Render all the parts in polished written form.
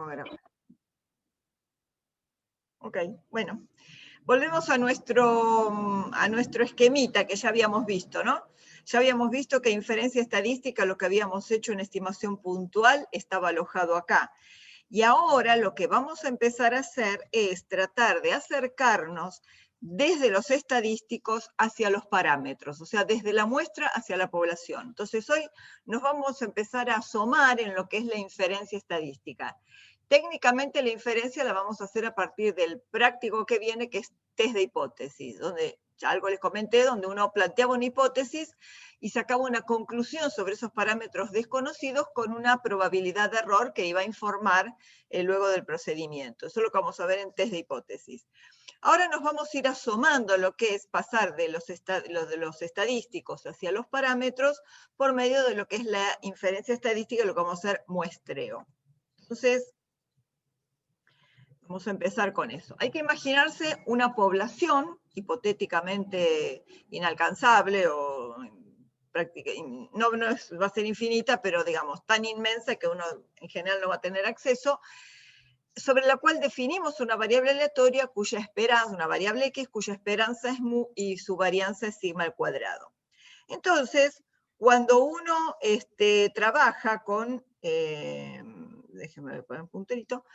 ver ahora. Ok, bueno. Volvemos a nuestro esquemita que ya habíamos visto, ¿no? Ya habíamos visto que inferencia estadística, lo que habíamos hecho en estimación puntual, estaba alojado acá. Y ahora lo que vamos a empezar a hacer es tratar de acercarnos desde los estadísticos hacia los parámetros, o sea, desde la muestra hacia la población. Entonces hoy nos vamos a empezar a asomar en lo que es la inferencia estadística. Técnicamente la inferencia la vamos a hacer a partir del práctico que viene, que es test de hipótesis, donde ya algo les comenté, donde uno planteaba una hipótesis y sacaba una conclusión sobre esos parámetros desconocidos con una probabilidad de error que iba a informar luego del procedimiento. Eso es lo que vamos a ver en test de hipótesis. Ahora nos vamos a ir asomando a lo que es pasar de los estadísticos hacia los parámetros por medio de lo que es la inferencia estadística, lo que vamos a hacer muestreo. Entonces, vamos a empezar con eso. Hay que imaginarse una población hipotéticamente inalcanzable o no va a ser infinita, pero digamos tan inmensa que uno en general no va a tener acceso, sobre la cual definimos una variable aleatoria cuya esperanza, una variable x cuya esperanza es mu y su varianza es sigma al cuadrado. Entonces, cuando uno trabaja con, déjenme poner un punterito,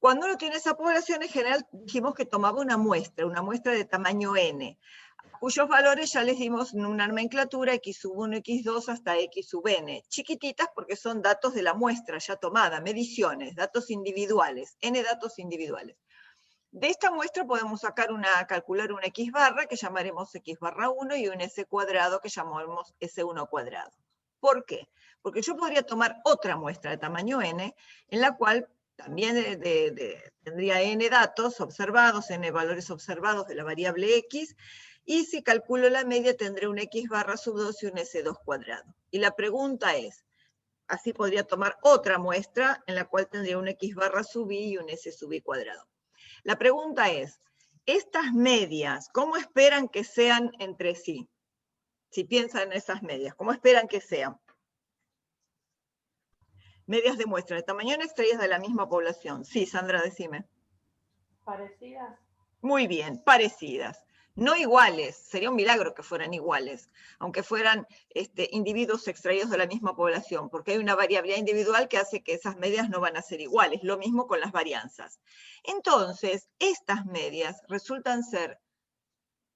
cuando uno tiene esa población, en general dijimos que tomaba una muestra de tamaño n, cuyos valores ya les dimos en una nomenclatura x1, x2 hasta x sub n, chiquititas porque son datos de la muestra ya tomada, mediciones, datos individuales, n datos individuales. De esta muestra podemos calcular una x barra que llamaremos x barra 1 y un s cuadrado que llamaremos s1 cuadrado. ¿Por qué? Porque yo podría tomar otra muestra de tamaño n, en la cual también tendría n datos observados, n valores observados de la variable x, y si calculo la media tendré un x barra sub 2 y un s2 cuadrado. Y la pregunta es, así podría tomar otra muestra en la cual tendría un x barra sub i y un s sub i cuadrado. La pregunta es, estas medias, ¿cómo esperan que sean entre sí? Si piensan en esas medias, ¿cómo esperan que sean? Medias de muestra de tamaño n extraídas de la misma población. Sí, Sandra, decime. Parecidas. Muy bien, parecidas. No iguales, sería un milagro que fueran iguales, aunque fueran individuos extraídos de la misma población, porque hay una variabilidad individual que hace que esas medias no van a ser iguales, lo mismo con las varianzas. Entonces, estas medias resultan ser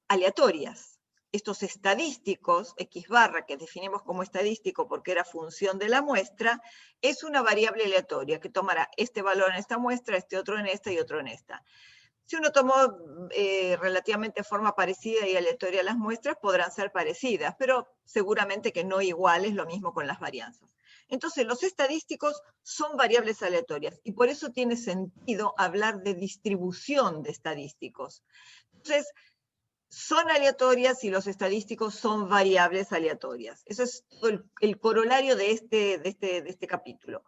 aleatorias. Estos estadísticos, x barra, que definimos como estadístico porque era función de la muestra, es una variable aleatoria que tomará este valor en esta muestra, este otro en esta y otro en esta. Si uno tomó relativamente forma parecida y aleatoria las muestras, podrán ser parecidas, pero seguramente que no iguales, lo mismo con las varianzas. Entonces, los estadísticos son variables aleatorias y por eso tiene sentido hablar de distribución de estadísticos. Entonces, son aleatorias y los estadísticos son variables aleatorias. Eso es todo el corolario de este capítulo.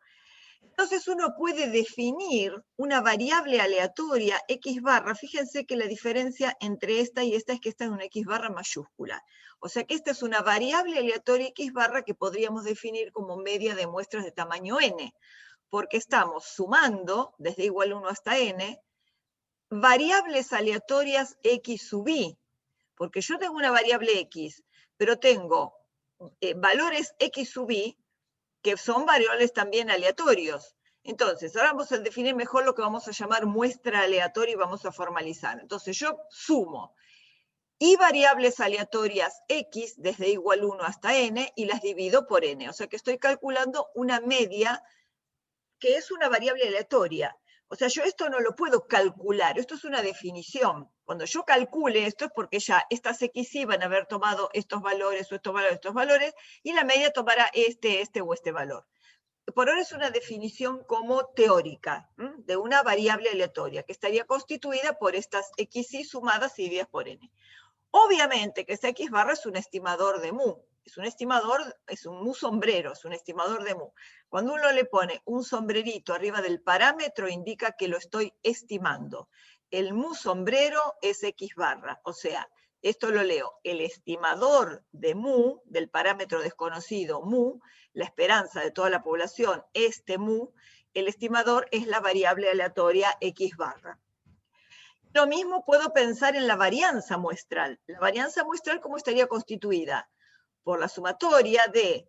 Entonces uno puede definir una variable aleatoria x barra. Fíjense que la diferencia entre esta y esta es que esta es una x barra mayúscula. O sea que esta es una variable aleatoria x barra que podríamos definir como media de muestras de tamaño n, porque estamos sumando desde igual 1 hasta n variables aleatorias x sub i, porque yo tengo una variable x, pero tengo valores x sub i que son variables también aleatorios. Entonces, ahora vamos a definir mejor lo que vamos a llamar muestra aleatoria y vamos a formalizar. Entonces, yo sumo y variables aleatorias x desde igual 1 hasta n y las divido por n. O sea que estoy calculando una media que es una variable aleatoria. O sea, yo esto no lo puedo calcular, esto es una definición. Cuando yo calcule esto es porque ya estas XY van a haber tomado estos valores o estos valores, y la media tomará este o este valor. Por ahora es una definición como teórica de una variable aleatoria que estaría constituida por estas XY sumadas y divididas por n. Obviamente que ese X barra es un estimador de mu. Es un estimador, es un mu sombrero, es un estimador de mu. Cuando uno le pone un sombrerito arriba del parámetro, indica que lo estoy estimando. El mu sombrero es X barra, o sea, esto lo leo, el estimador de mu, del parámetro desconocido mu, la esperanza de toda la población, este mu, el estimador es la variable aleatoria X barra. Lo mismo puedo pensar en la varianza muestral. La varianza muestral, ¿cómo estaría constituida? Por la sumatoria de,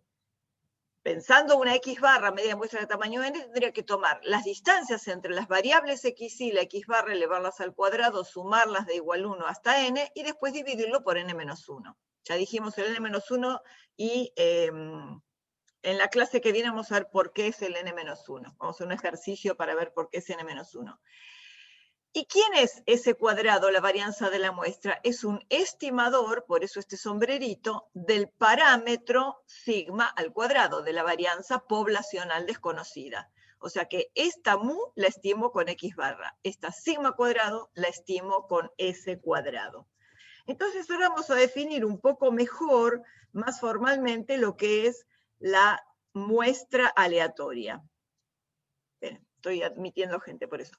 pensando una X barra media muestra de tamaño n, tendría que tomar las distancias entre las variables X y la X barra, elevarlas al cuadrado, sumarlas de igual 1 hasta n, y después dividirlo por n-1. Ya dijimos el n-1 y en la clase que viene vamos a ver por qué es el n-1. Vamos a hacer un ejercicio para ver por qué es n-1. ¿Y quién es ese cuadrado, la varianza de la muestra? Es un estimador, por eso este sombrerito, del parámetro sigma al cuadrado, de la varianza poblacional desconocida. O sea que esta mu la estimo con X barra, esta sigma cuadrado la estimo con S cuadrado. Entonces ahora vamos a definir un poco mejor, más formalmente, lo que es la muestra aleatoria. Estoy admitiendo gente por eso.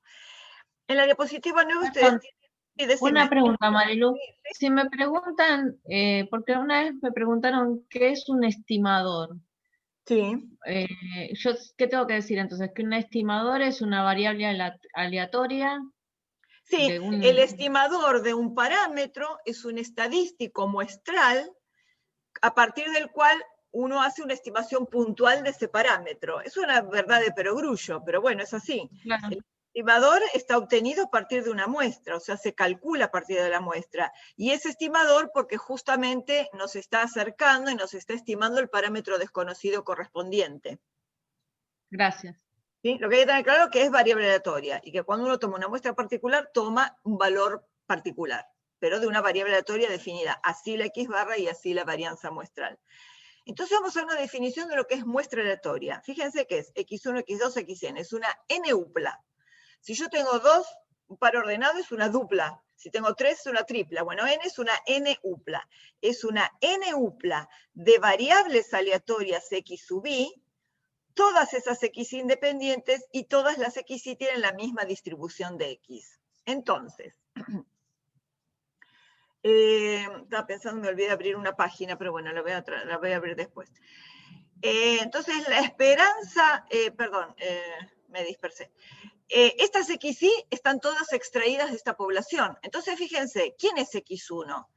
En la diapositiva 9 ustedes tienen... Una pregunta, Marilu. Si me preguntan, porque una vez me preguntaron qué es un estimador. Sí. Yo, ¿qué tengo que decir entonces? ¿Que un estimador es una variable aleatoria? Sí, el estimador de un parámetro es un estadístico muestral a partir del cual uno hace una estimación puntual de ese parámetro. Es una verdad de perogrullo, pero bueno, es así. Claro. El estimador está obtenido a partir de una muestra, o sea, se calcula a partir de la muestra. Y es estimador porque justamente nos está acercando y nos está estimando el parámetro desconocido correspondiente. Gracias. ¿Sí? Lo que hay que tener claro es que es variable aleatoria y que cuando uno toma una muestra particular, toma un valor particular, pero de una variable aleatoria definida, así la X barra y así la varianza muestral. Entonces vamos a una definición de lo que es muestra aleatoria. Fíjense que es X1, X2, Xn, es una n-upla. Si yo tengo dos, un par ordenado es una dupla. Si tengo tres, es una tripla. Bueno, n es una n-upla. Es una n-upla de variables aleatorias X sub i, todas esas X independientes y todas las X y tienen la misma distribución de X. Entonces, estaba pensando, me olvidé abrir una página, pero bueno, la voy a abrir después. Entonces, la esperanza, me dispersé. Estas XY están todas extraídas de esta población. Entonces, fíjense, ¿quién es X1?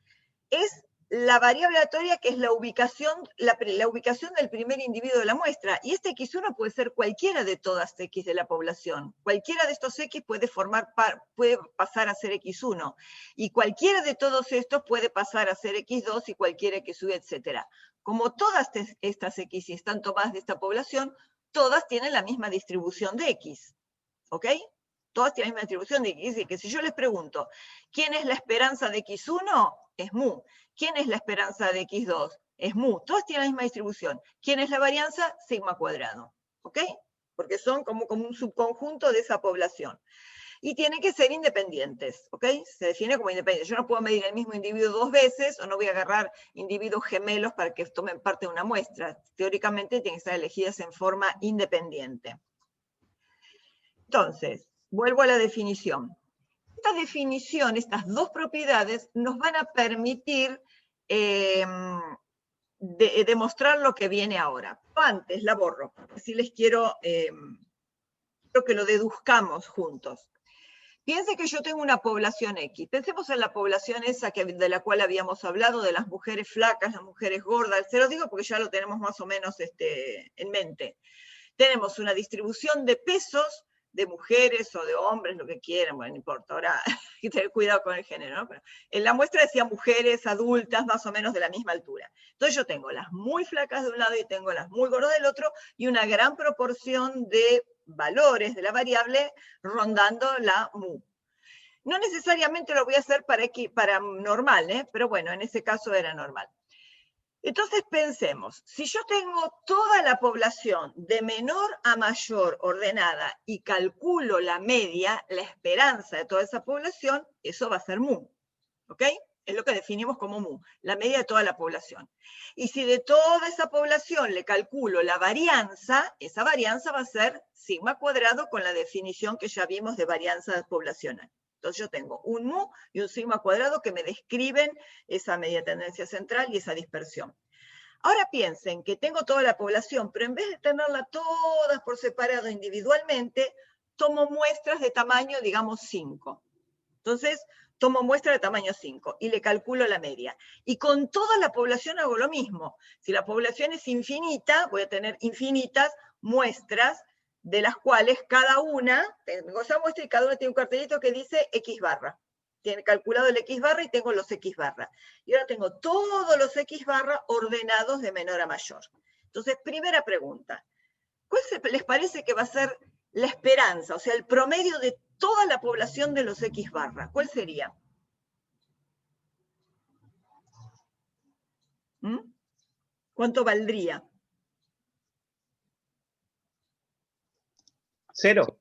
Es la variable aleatoria que es la ubicación del primer individuo de la muestra. Y este X1 puede ser cualquiera de todas X de la población. Cualquiera de estos X puede pasar a ser X1. Y cualquiera de todos estos puede pasar a ser X2 y cualquiera X, etc. Como todas estas X están tomadas de esta población, todas tienen la misma distribución de X. ¿Ok? Todas tienen la misma distribución de X. Y que si yo les pregunto, ¿quién es la esperanza de X1? Es mu. ¿Quién es la esperanza de X2? Es mu. Todas tienen la misma distribución. ¿Quién es la varianza? Sigma cuadrado. ¿Ok? Porque son como un subconjunto de esa población. Y tienen que ser independientes. ¿Ok? Se define como independiente. Yo no puedo medir el mismo individuo dos veces o no voy a agarrar individuos gemelos para que tomen parte de una muestra. Teóricamente tienen que estar elegidas en forma independiente. Entonces, vuelvo a la definición. Esta definición, estas dos propiedades, nos van a permitir demostrar lo que viene ahora. Antes la borro, si les quiero que lo deduzcamos juntos. Piense que yo tengo una población X. Pensemos en la población esa de la cual habíamos hablado, de las mujeres flacas, las mujeres gordas. Se lo digo porque ya lo tenemos más o menos en mente. Tenemos una distribución de pesos de mujeres o de hombres, lo que quieran, bueno, no importa, ahora hay que tener cuidado con el género, ¿no? Pero en la muestra decía mujeres adultas más o menos de la misma altura. Entonces yo tengo las muy flacas de un lado y tengo las muy gordas del otro, y una gran proporción de valores de la variable rondando la mu. No necesariamente lo voy a hacer para normal, pero bueno, en ese caso era normal. Entonces pensemos, si yo tengo toda la población de menor a mayor ordenada y calculo la media, la esperanza de toda esa población, eso va a ser mu, ¿ok? Es lo que definimos como mu, la media de toda la población. Y si de toda esa población le calculo la varianza, esa varianza va a ser sigma cuadrado con la definición que ya vimos de varianza poblacional. Entonces yo tengo un mu y un sigma cuadrado que me describen esa media tendencia central y esa dispersión. Ahora piensen que tengo toda la población, pero en vez de tenerla todas por separado individualmente, tomo muestras de tamaño, digamos, 5. Entonces, tomo muestra de tamaño 5 y le calculo la media. Y con toda la población hago lo mismo. Si la población es infinita, voy a tener infinitas muestras, de las cuales cada una, tengo esa muestra y cada una tiene un cartelito que dice X barra. Tiene calculado el X barra y tengo los X barra. Y ahora tengo todos los X barra ordenados de menor a mayor. Entonces, primera pregunta. ¿Cuál les parece que va a ser la esperanza, o sea, el promedio de toda la población de los X barra? ¿Cuál sería? ¿Cuánto valdría? 0.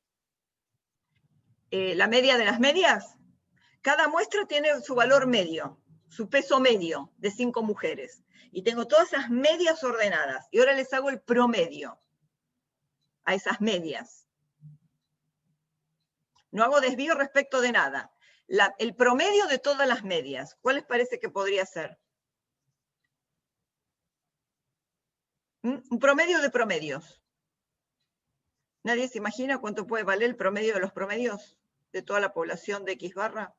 ¿La media de las medias? Cada muestra tiene su valor medio, su peso medio de 5 mujeres. Y tengo todas esas medias ordenadas. Y ahora les hago el promedio a esas medias. No hago desvío respecto de nada. El promedio de todas las medias, ¿cuál les parece que podría ser? Un promedio de promedios. ¿Nadie se imagina cuánto puede valer el promedio de los promedios de toda la población de X barra?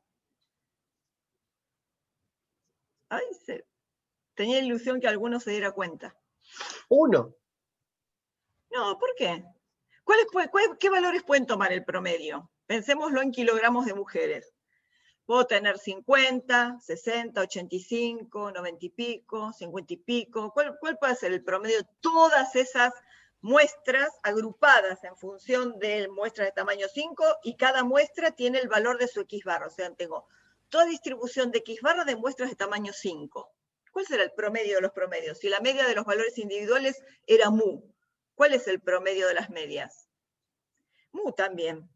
Ay, tenía la ilusión que alguno se diera cuenta. 1. No, ¿por qué? ¿Qué valores pueden tomar el promedio? Pensémoslo en kilogramos de mujeres. Puedo tener 50, 60, 85, 90 y pico, 50 y pico. ¿Cuál puede ser el promedio de todas esas muestras agrupadas en función de muestras de tamaño 5 y cada muestra tiene el valor de su X barra? O sea, tengo toda distribución de X barra de muestras de tamaño 5. ¿Cuál será el promedio de los promedios? Si la media de los valores individuales era mu, ¿cuál es el promedio de las medias? Mu también.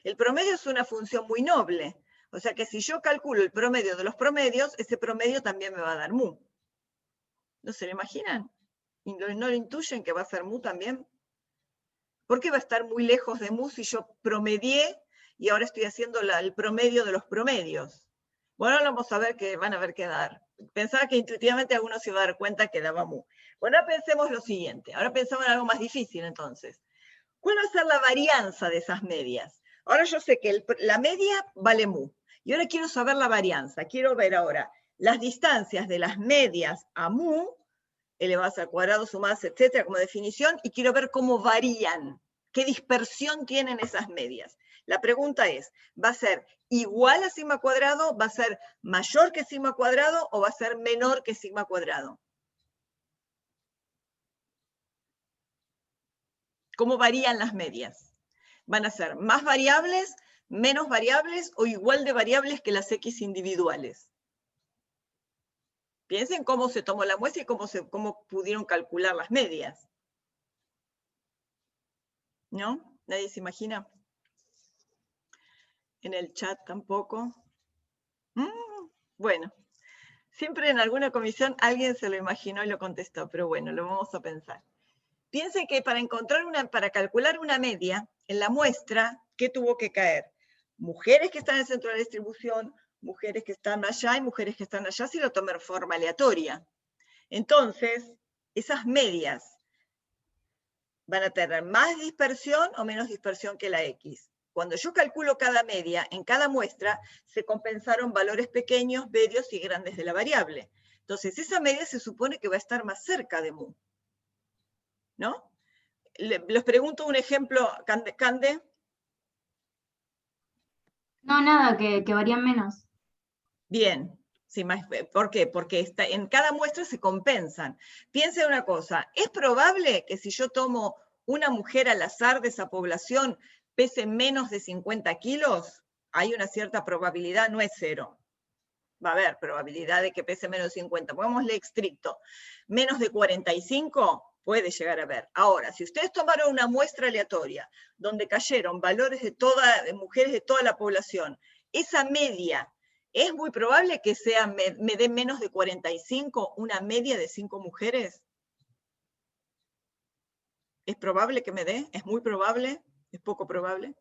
El promedio es una función muy noble. O sea que si yo calculo el promedio de los promedios, ese promedio también me va a dar mu. ¿No se lo imaginan? ¿Y no lo intuyen que va a ser mu también? ¿Por qué va a estar muy lejos de mu si yo promedié y ahora estoy haciendo el promedio de los promedios? Bueno, ahora vamos a ver van a ver qué dar. Pensaba que intuitivamente alguno se iba a dar cuenta que daba mu. Bueno, ahora pensemos lo siguiente. Ahora pensamos en algo más difícil entonces. ¿Cuál va a ser la varianza de esas medias? Ahora yo sé que la media vale mu. Y ahora quiero saber la varianza. Quiero ver ahora las distancias de las medias a mu, elevadas al cuadrado, sumadas, etcétera, como definición, y quiero ver cómo varían, qué dispersión tienen esas medias. La pregunta es, ¿va a ser igual a sigma cuadrado, va a ser mayor que sigma cuadrado o va a ser menor que sigma cuadrado? ¿Cómo varían las medias? ¿Van a ser más variables, menos variables o igual de variables que las X individuales? Piensen cómo se tomó la muestra y cómo pudieron calcular las medias. ¿No? ¿Nadie se imagina? En el chat tampoco. Bueno, siempre en alguna comisión alguien se lo imaginó y lo contestó, pero bueno, lo vamos a pensar. Piensen que para calcular una media en la muestra, ¿qué tuvo que caer? Mujeres que están en el centro de la distribución, mujeres que están allá y mujeres que están allá, si lo tomé en forma aleatoria. Entonces, esas medias van a tener más dispersión o menos dispersión que la X. Cuando yo calculo cada media, en cada muestra se compensaron valores pequeños, medios y grandes de la variable. Entonces, esa media se supone que va a estar más cerca de mu. ¿No? Les pregunto un ejemplo, Cande. No, nada, que varían menos. Bien. Sí, ¿por qué? Porque en cada muestra se compensan. Piensen una cosa, ¿es probable que si yo tomo una mujer al azar de esa población pese menos de 50 kilos? Hay una cierta probabilidad, no es 0. Va a haber probabilidad de que pese menos de 50. Pongámosle estricto. Menos de 45 puede llegar a haber. Ahora, si ustedes tomaron una muestra aleatoria donde cayeron valores de mujeres de toda la población, esa media, ¿es muy probable que me dé menos de 45 una media de 5 mujeres? ¿Es probable que me dé? ¿Es muy probable? ¿Es poco probable?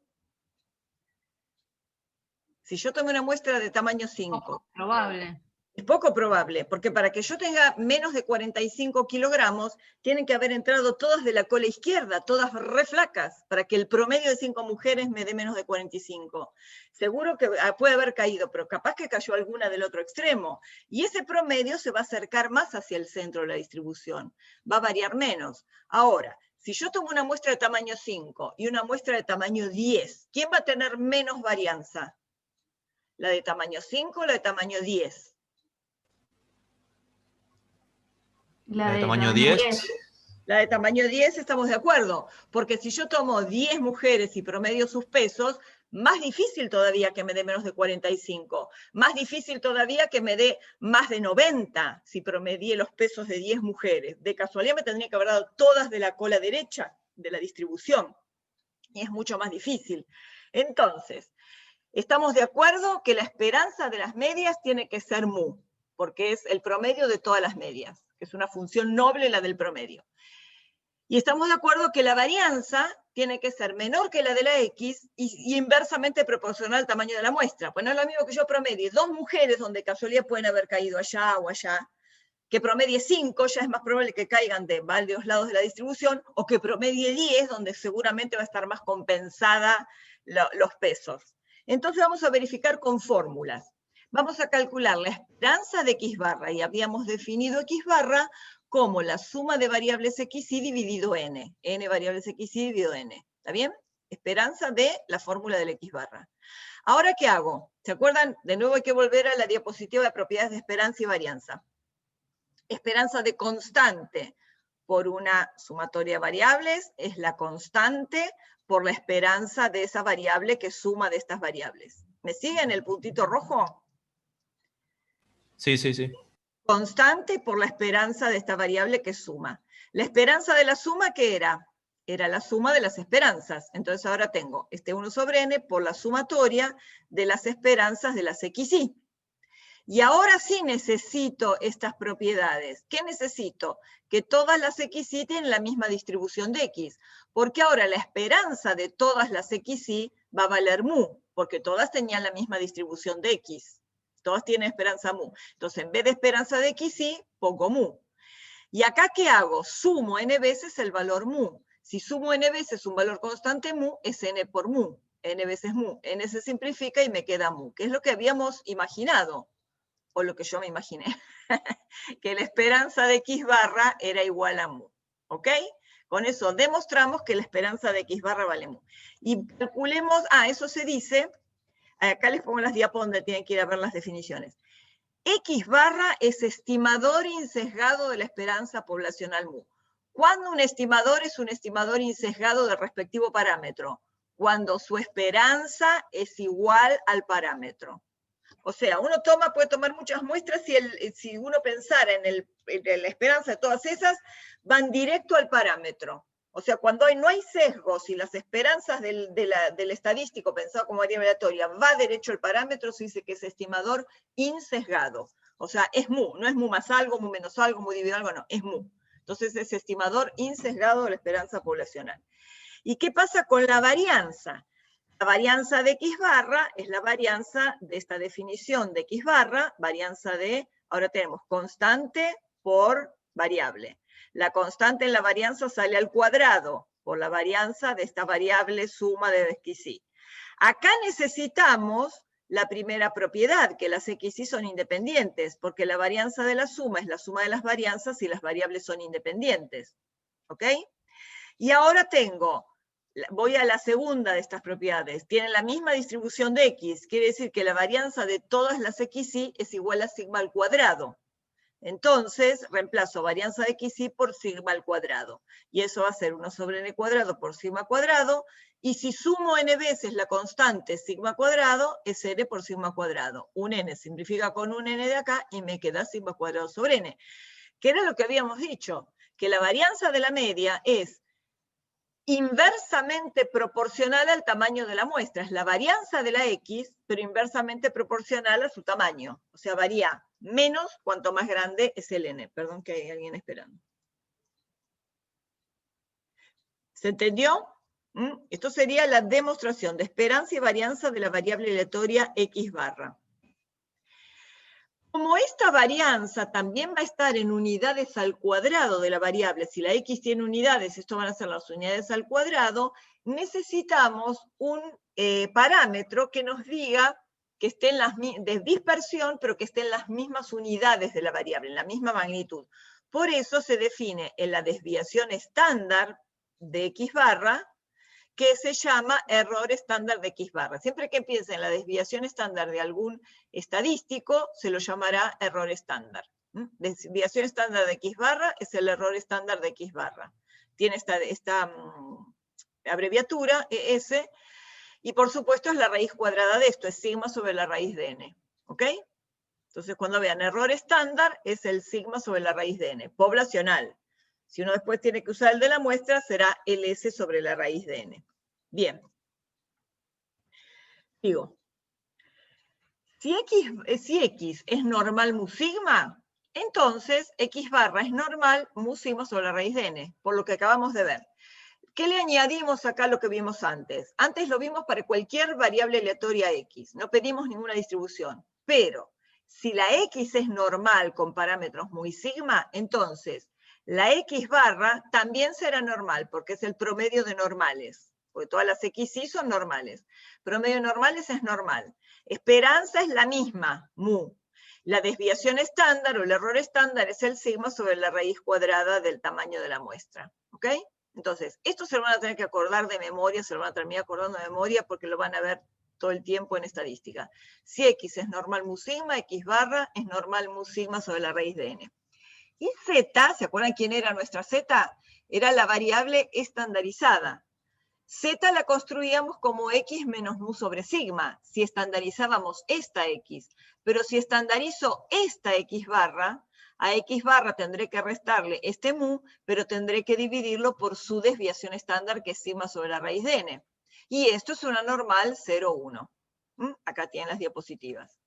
Si yo tomo una muestra de tamaño 5. Poco probable. Es poco probable, porque para que yo tenga menos de 45 kilogramos, tienen que haber entrado todas de la cola izquierda, todas re flacas, para que el promedio de 5 mujeres me dé menos de 45. Seguro que puede haber caído, pero capaz que cayó alguna del otro extremo. Y ese promedio se va a acercar más hacia el centro de la distribución. Va a variar menos. Ahora, si yo tomo una muestra de tamaño 5 y una muestra de tamaño 10, ¿quién va a tener menos varianza? ¿La de tamaño 5 o la de tamaño 10? La ¿De de tamaño tamaño 10? La de tamaño 10 estamos de acuerdo, porque si yo tomo 10 mujeres y promedio sus pesos, más difícil todavía que me dé menos de 45, más difícil todavía que me dé más de 90 si promedié los pesos de 10 mujeres. De casualidad me tendría que haber dado todas de la cola derecha de la distribución, y es mucho más difícil. Entonces, estamos de acuerdo que la esperanza de las medias tiene que ser mu, porque es el promedio de todas las medias, que es una función noble la del promedio. Y estamos de acuerdo que la varianza tiene que ser menor que la de la X y inversamente proporcional al tamaño de la muestra. Pues no es lo mismo que yo promedie 2 mujeres donde casualidad pueden haber caído allá o allá, que promedie 5, ya es más probable que caigan de varios lados de la distribución, o que promedie 10, donde seguramente va a estar más compensada los pesos. Entonces vamos a verificar con fórmulas. Vamos a calcular la esperanza de X barra, y habíamos definido X barra como la suma de variables XY dividido N. N variables XY dividido N. ¿Está bien? Esperanza de la fórmula del X barra. Ahora, ¿qué hago? ¿Se acuerdan? De nuevo hay que volver a la diapositiva de propiedades de esperanza y varianza. Esperanza de constante por una sumatoria de variables es la constante por la esperanza de esa variable que suma de estas variables. ¿Me siguen el puntito rojo? Sí, sí, sí. Constante por la esperanza de esta variable que suma. La esperanza de la suma, ¿qué era? Era la suma de las esperanzas. Entonces ahora tengo este 1 sobre n por la sumatoria de las esperanzas de las XY. Y ahora sí necesito estas propiedades. ¿Qué necesito? Que todas las XY tienen la misma distribución de X. Porque ahora la esperanza de todas las XY va a valer mu, porque todas tenían la misma distribución de X. Todas tienen esperanza mu. Entonces, en vez de esperanza de XY, pongo mu. ¿Y acá qué hago? Sumo n veces el valor mu. Si sumo n veces un valor constante mu, es n por mu. N veces mu. N se simplifica y me queda mu, que es lo que habíamos imaginado, o lo que yo me imaginé, que la esperanza de X barra era igual a mu. ¿Ok? Con eso demostramos que la esperanza de X barra vale mu. Y calculemos, eso se dice, acá les pongo las diapos donde tienen que ir a ver las definiciones. X barra es estimador insesgado de la esperanza poblacional mu. ¿Cuándo un estimador es un estimador insesgado del respectivo parámetro? Cuando su esperanza es igual al parámetro. O sea, uno puede tomar muchas muestras si uno pensara en la esperanza de todas esas, van directo al parámetro. O sea, cuando no hay sesgos y las esperanzas del estadístico pensado como variable aleatoria va derecho al parámetro, se dice que es estimador insesgado. O sea, es mu, no es mu más algo, mu menos algo, mu dividido algo, no, es mu. Entonces es estimador insesgado de la esperanza poblacional. ¿Y qué pasa con la varianza? La varianza de X barra es la varianza de esta definición de X barra, varianza de, ahora tenemos constante por variable. La constante en la varianza sale al cuadrado por la varianza de esta variable suma de XY. Acá necesitamos la primera propiedad, que las XY son independientes, porque la varianza de la suma es la suma de las varianzas y las variables son independientes. ¿Ok? Y ahora voy a la segunda de estas propiedades. Tienen la misma distribución de X, quiere decir que la varianza de todas las XY es igual a sigma al cuadrado. Entonces, reemplazo varianza de XY por sigma al cuadrado. Y eso va a ser 1 sobre n cuadrado por sigma cuadrado. Y si sumo n veces la constante sigma cuadrado, es n por sigma cuadrado. Un n simplifica con un n de acá y me queda sigma cuadrado sobre n. Que era lo que habíamos dicho, que la varianza de la media es inversamente proporcional al tamaño de la muestra. Es la varianza de la X, pero inversamente proporcional a su tamaño. O sea, varía menos cuanto más grande es el n. Perdón que hay alguien esperando. ¿Se entendió? Esto sería la demostración de esperanza y varianza de la variable aleatoria X barra. Como esta varianza también va a estar en unidades al cuadrado de la variable, si la x tiene unidades, esto van a ser las unidades al cuadrado, necesitamos un parámetro que nos diga que esté de dispersión, pero que esté en las mismas unidades de la variable, en la misma magnitud. Por eso se define en la desviación estándar de x barra, que se llama error estándar de x barra. Siempre que empiece en la desviación estándar de algún estadístico, se lo llamará error estándar. Desviación estándar de x barra es el error estándar de x barra. Tiene esta abreviatura, ES, y por supuesto es la raíz cuadrada de esto, es sigma sobre la raíz de n. ¿Ok? Entonces cuando vean error estándar, es el sigma sobre la raíz de n, poblacional. Si uno después tiene que usar el de la muestra, será el S sobre la raíz de n. Bien. Digo, si x es normal mu sigma, entonces x barra es normal mu sigma sobre la raíz de n, por lo que acabamos de ver. ¿Qué le añadimos acá a lo que vimos antes? Antes lo vimos para cualquier variable aleatoria x, no pedimos ninguna distribución. Pero, si la x es normal con parámetros muy sigma, entonces la x barra también será normal, porque es el promedio de normales, porque todas las x sí son normales. Promedio de normales es normal. Esperanza es la misma, mu. La desviación estándar o el error estándar es el sigma sobre la raíz cuadrada del tamaño de la muestra. ¿Ok? Entonces, esto se lo van a tener que acordar de memoria, se lo van a terminar acordando de memoria porque lo van a ver todo el tiempo en estadística. Si x es normal mu sigma, x barra es normal mu sigma sobre la raíz de n. Y z, ¿se acuerdan quién era nuestra z? Era la variable estandarizada. Z la construíamos como x menos mu sobre sigma, si estandarizábamos esta x. Pero si estandarizo esta x barra, a x barra tendré que restarle este mu, pero tendré que dividirlo por su desviación estándar, que es sigma sobre la raíz de n. Y esto es una normal 0,1. Acá tienen las diapositivas.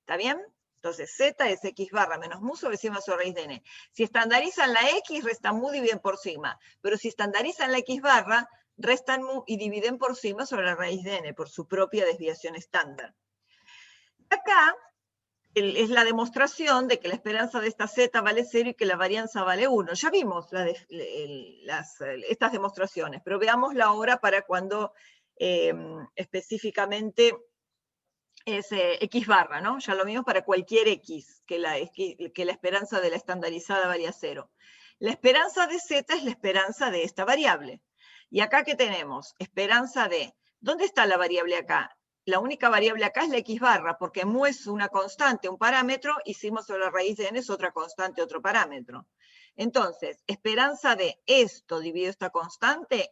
¿Está bien? Entonces, z es x barra menos mu sobre sigma sobre raíz de n. Si estandarizan la x, restan mu, dividen por sigma. Pero si estandarizan la x barra, restan mu y dividen por sigma sobre la raíz de n, por su propia desviación estándar. Acá es la demostración de que la esperanza de esta z vale 0 y que la varianza vale 1. Ya vimos estas demostraciones, pero veámosla ahora para cuando específicamente es x barra, ¿no? Ya lo vimos para cualquier x, que la esperanza de la estandarizada valía 0. La esperanza de z es la esperanza de esta variable. Y acá, ¿qué tenemos? Esperanza de... ¿Dónde está la variable acá? La única variable acá es la x barra, porque mu es una constante, un parámetro, y sigma sobre la raíz de n es otra constante, otro parámetro. Entonces, esperanza de esto dividido esta constante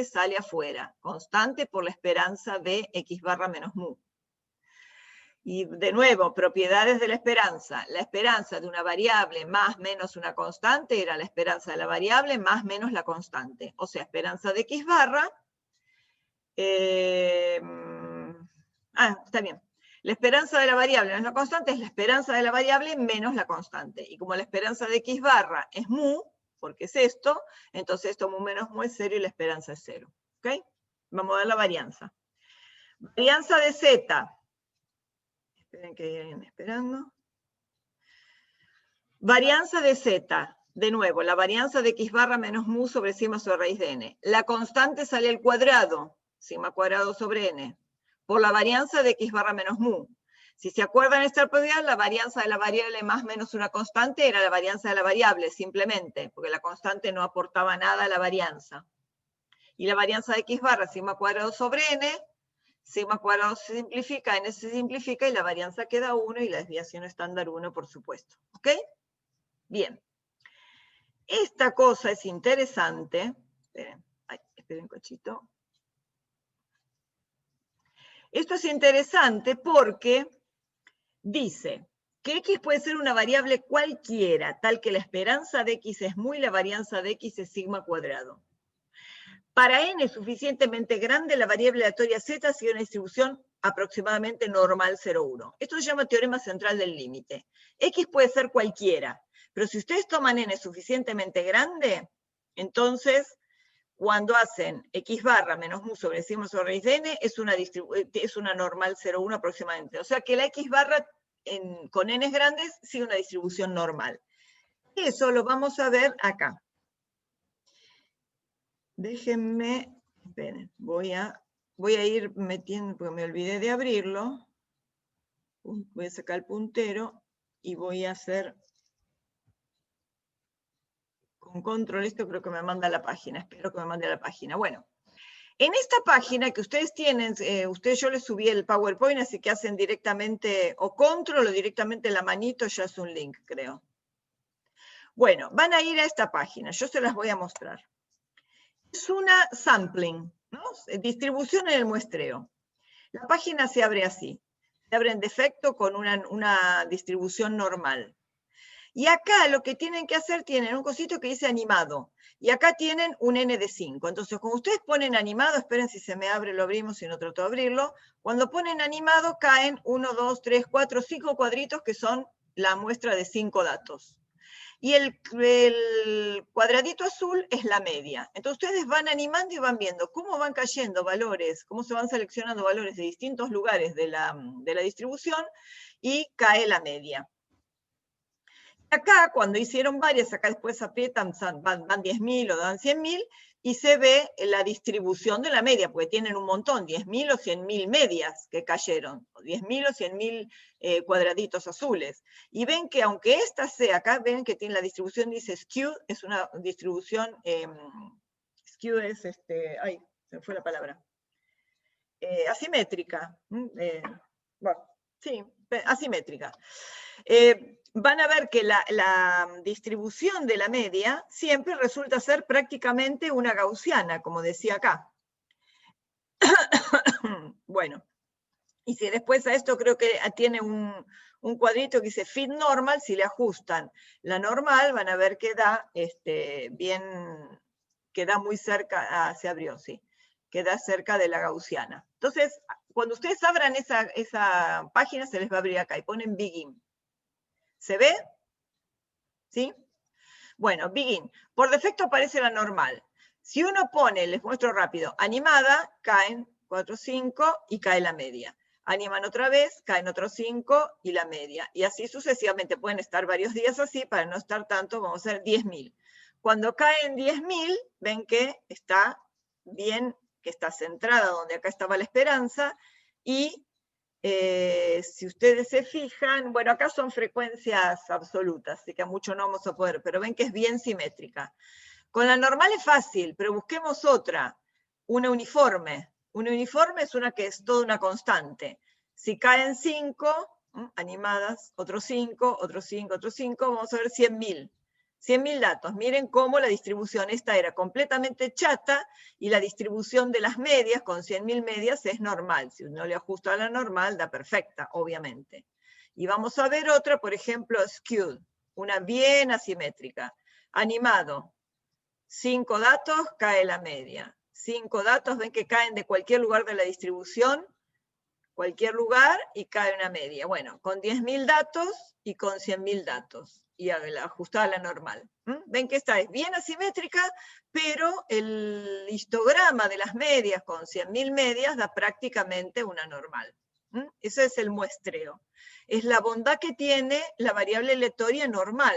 sale afuera. Constante por la esperanza de x barra menos mu. Y de nuevo, propiedades de la esperanza. La esperanza de una variable más menos una constante era la esperanza de la variable más menos la constante. O sea, esperanza de x barra. Está bien. La esperanza de la variable menos la constante es la esperanza de la variable menos la constante. Y como la esperanza de x barra es mu, porque es esto, entonces esto mu menos mu es 0 y la esperanza es 0. ¿Ok? Vamos a ver la varianza. Varianza de z. Esperen que vayan esperando. Varianza de z. De nuevo, la varianza de x barra menos mu sobre sigma sobre raíz de n. La constante sale al cuadrado, sigma cuadrado sobre n, por la varianza de x barra menos mu. Si se acuerdan esta propiedad, la varianza de la variable más menos una constante era la varianza de la variable, simplemente, porque la constante no aportaba nada a la varianza. Y la varianza de x barra, sigma cuadrado sobre n, sigma cuadrado se simplifica, n se simplifica y la varianza queda 1 y la desviación estándar 1, por supuesto. ¿Ok? Bien. Esta cosa es interesante. Esperen un cochito. Esto es interesante porque dice que x puede ser una variable cualquiera, tal que la esperanza de x es mu y la varianza de x es sigma cuadrado. Para n suficientemente grande, la variable aleatoria z sigue una distribución aproximadamente normal 0,1. Esto se llama teorema central del límite. X puede ser cualquiera, pero si ustedes toman n suficientemente grande, entonces, cuando hacen x barra menos mu sobre sigma sobre raíz de n, es una normal 0,1 aproximadamente. O sea que la x barra con n's grandes, sí una distribución normal. Eso lo vamos a ver acá. Déjenme, esperen, voy a ir metiendo, porque me olvidé de abrirlo. Voy a sacar el puntero y voy a hacer con control, esto creo que me manda a la página, espero que me mande a la página. Bueno, en esta página que ustedes tienen, yo les subí el PowerPoint, así que hacen directamente, o control o directamente la manito, ya es un link, creo. Bueno, van a ir a esta página, yo se las voy a mostrar. Es una sampling, ¿no? Distribución en el muestreo. La página se abre así, se abre en defecto con una distribución normal. Y acá lo que tienen que hacer, tienen un cosito que dice animado. Y acá tienen un N de 5. Entonces, cuando ustedes ponen animado, esperen si se me abre, lo abrimos, si no trato de abrirlo. Cuando ponen animado, caen 1, 2, 3, 4, 5 cuadritos que son la muestra de 5 datos. Y el cuadradito azul es la media. Entonces, ustedes van animando y van viendo cómo van cayendo valores, cómo se van seleccionando valores de distintos lugares de la distribución y cae la media. Acá, cuando hicieron varias, acá después aprietan, van 10.000 o dan 100.000, y se ve la distribución de la media, porque tienen un montón, 10.000 o 100.000 medias que cayeron, o 10.000 o 100.000 cuadraditos azules. Y ven que aunque esta sea, acá ven que tiene la distribución, dice skew, es una distribución, skew es, ay, se me fue la palabra, asimétrica. Bueno, sí, asimétrica. Van a ver que la distribución de la media siempre resulta ser prácticamente una gaussiana, como decía acá. Bueno, y si después a esto creo que tiene un cuadrito que dice fit normal, si le ajustan la normal, van a ver que da queda muy cerca, se abrió, sí, queda cerca de la gaussiana. Entonces, cuando ustedes abran esa página, se les va a abrir acá y ponen begin. ¿Se ve? ¿Sí? Bueno, begin. Por defecto aparece la normal. Si uno pone, les muestro rápido, animada, caen 4, 5 y cae la media. Animan otra vez, caen otros 5 y la media. Y así sucesivamente. Pueden estar varios días así, para no estar tanto, vamos a hacer 10.000. Cuando caen 10.000, ven que está bien, que está centrada donde acá estaba la esperanza, y si ustedes se fijan, bueno, acá son frecuencias absolutas, así que a mucho no vamos a poder, pero ven que es bien simétrica. Con la normal es fácil, pero busquemos otra, una uniforme. Una uniforme es una que es toda una constante. Si caen 5, animadas, otros 5, otros 5, otros 5, vamos a ver 100.000. 100.000 datos. Miren cómo la distribución esta era completamente chata y la distribución de las medias con 100.000 medias es normal. Si uno le ajusta a la normal, da perfecta, obviamente. Y vamos a ver otra, por ejemplo, skewed, una bien asimétrica. Animado, 5 datos, cae la media. 5 datos, ven que caen de cualquier lugar de la distribución, cualquier lugar, y cae una media. Bueno, con 10.000 datos y con 100.000 datos. Y ajustada a la normal. Ven que esta es bien asimétrica, pero el histograma de las medias con 100.000 medias da prácticamente una normal. Ese es el muestreo. Es la bondad que tiene la variable aleatoria normal.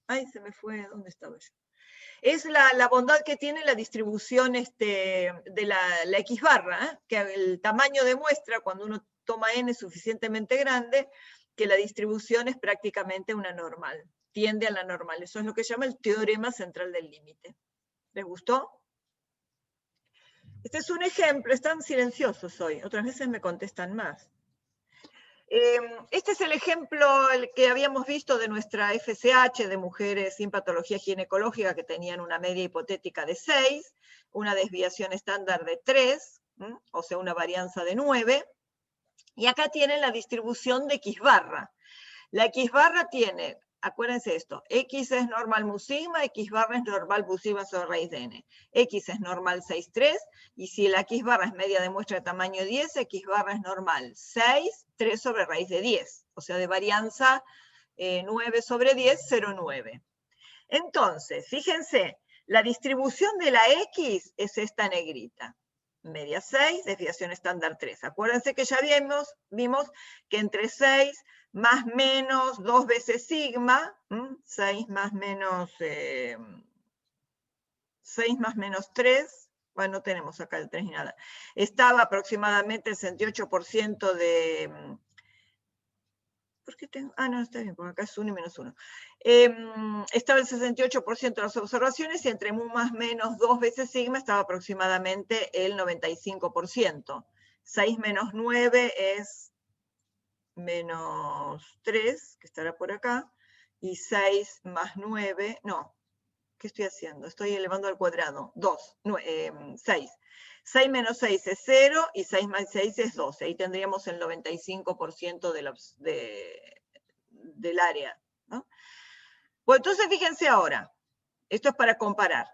Ay, se me fue, ¿dónde estaba yo? Es la bondad que tiene la distribución de la X barra, que el tamaño de muestra, cuando uno toma n suficientemente grande, que la distribución es prácticamente una normal, tiende a la normal. Eso es lo que se llama el teorema central del límite. ¿Les gustó? Este es un ejemplo, están silenciosos hoy, otras veces me contestan más. Este es el ejemplo que habíamos visto de nuestra FSH de mujeres sin patología ginecológica que tenían una media hipotética de 6, una desviación estándar de 3, o sea, una varianza de 9. Y acá tienen la distribución de X barra. La X barra tiene, acuérdense esto, X es normal mu sigma, X barra es normal mu sigma sobre raíz de n. X es normal 6,3, y si la X barra es media de muestra de tamaño 10, X barra es normal 6, 3 sobre raíz de 10. O sea, de varianza 9 sobre 10, 0,9. Entonces, fíjense, la distribución de la X es esta negrita. media 6, desviación estándar 3. Acuérdense que ya vimos que entre 6 más menos 2 veces sigma, 6 más menos 3, bueno, no tenemos acá el 3 ni nada, estaba aproximadamente el 68% de... ¿Por qué tengo? Ah, no, está bien, porque acá es 1 y menos 1. Estaba el 68% de las observaciones y entre mu más menos 2 veces sigma estaba aproximadamente el 95%. 6 menos 9 es menos 3, que estará por acá, y 6 más 9, no, ¿qué estoy haciendo? Estoy elevando al cuadrado, 6. 6 menos 6 es 0 y 6 más 6 es 12. Ahí tendríamos el 95% del área, ¿no? Bueno, entonces fíjense ahora, esto es para comparar.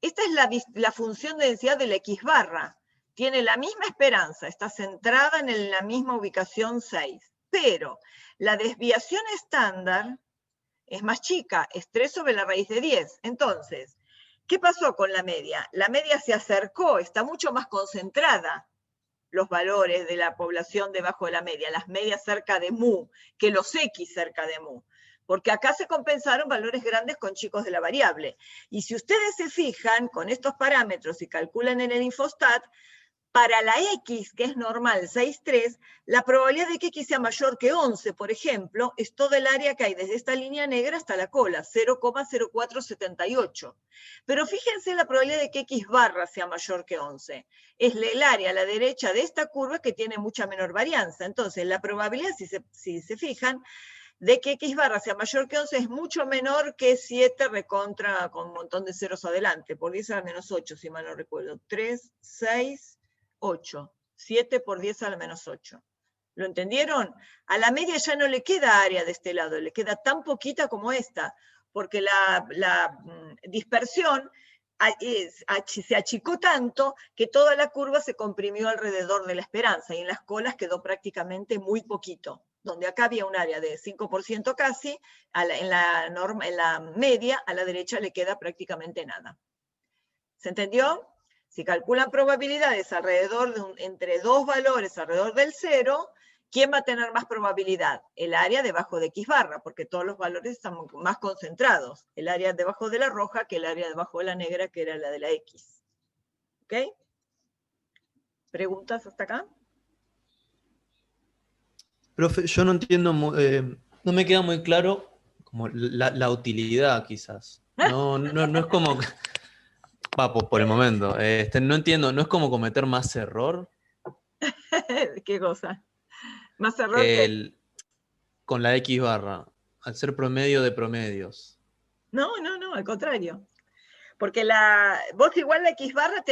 Esta es la función de densidad de la X barra. Tiene la misma esperanza, está centrada en la misma ubicación 6, pero la desviación estándar es más chica, es 3 sobre la raíz de 10. Entonces, ¿qué pasó con la media? La media se acercó, está mucho más concentrada los valores de la población debajo de la media, las medias cerca de mu, que los X cerca de mu. Porque acá se compensaron valores grandes con chicos de la variable. Y si ustedes se fijan con estos parámetros y calculan en el Infostat, para la X, que es normal, 6,3, la probabilidad de que X sea mayor que 11, por ejemplo, es todo el área que hay desde esta línea negra hasta la cola, 0,0478. Pero fíjense la probabilidad de que X barra sea mayor que 11. Es el área a la derecha de esta curva que tiene mucha menor varianza. Entonces, la probabilidad, si se fijan, de que X barra sea mayor que 11 es mucho menor que 7 recontra con un montón de ceros adelante, por 10 a la menos 8, si mal no recuerdo. 3, 6... 8. 7 por 10 a la menos 8. ¿Lo entendieron? A la media ya no le queda área de este lado, le queda tan poquita como esta, porque la dispersión se achicó tanto que toda la curva se comprimió alrededor de la esperanza y en las colas quedó prácticamente muy poquito. Donde acá había un área de 5% casi, en la media, a la derecha le queda prácticamente nada. ¿Se entendió? Si calculan probabilidades alrededor entre dos valores alrededor del 0, ¿quién va a tener más probabilidad? El área debajo de X barra, porque todos los valores están más concentrados. El área debajo de la roja que el área debajo de la negra, que era la de la X. ¿Ok? ¿Preguntas hasta acá? Profe, yo no entiendo, no me queda muy claro como la utilidad quizás. No es como... Va, por el momento. No entiendo, ¿no es como cometer más error? ¿Qué cosa? ¿Más error que? Con la X barra, al ser promedio de promedios. No, al contrario. Porque vos igual la X barra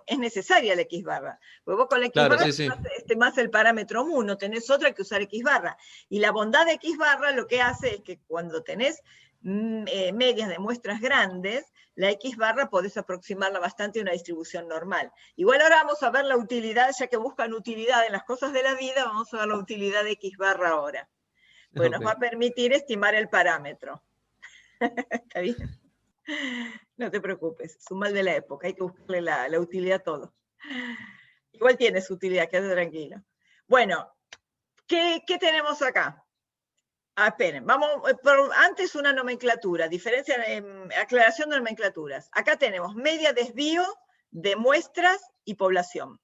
es necesaria la X barra. Porque vos con la X Claro, barra sí. más el parámetro mu, no tenés otra que usar X barra. Y la bondad de X barra lo que hace es que cuando tenés medias de muestras grandes, la X barra podés aproximarla bastante a una distribución normal. Igual ahora vamos a ver la utilidad, ya que buscan utilidad en las cosas de la vida, vamos a ver la utilidad de X barra ahora. Pues nos va a permitir estimar el parámetro. ¿Está bien? No te preocupes, es un mal de la época, hay que buscarle la utilidad a todo. Igual tiene su utilidad, quédate tranquilo. Bueno, ¿qué tenemos acá? Esperen, vamos, antes una nomenclatura, aclaración de nomenclaturas. Acá tenemos media desvío de muestras y población.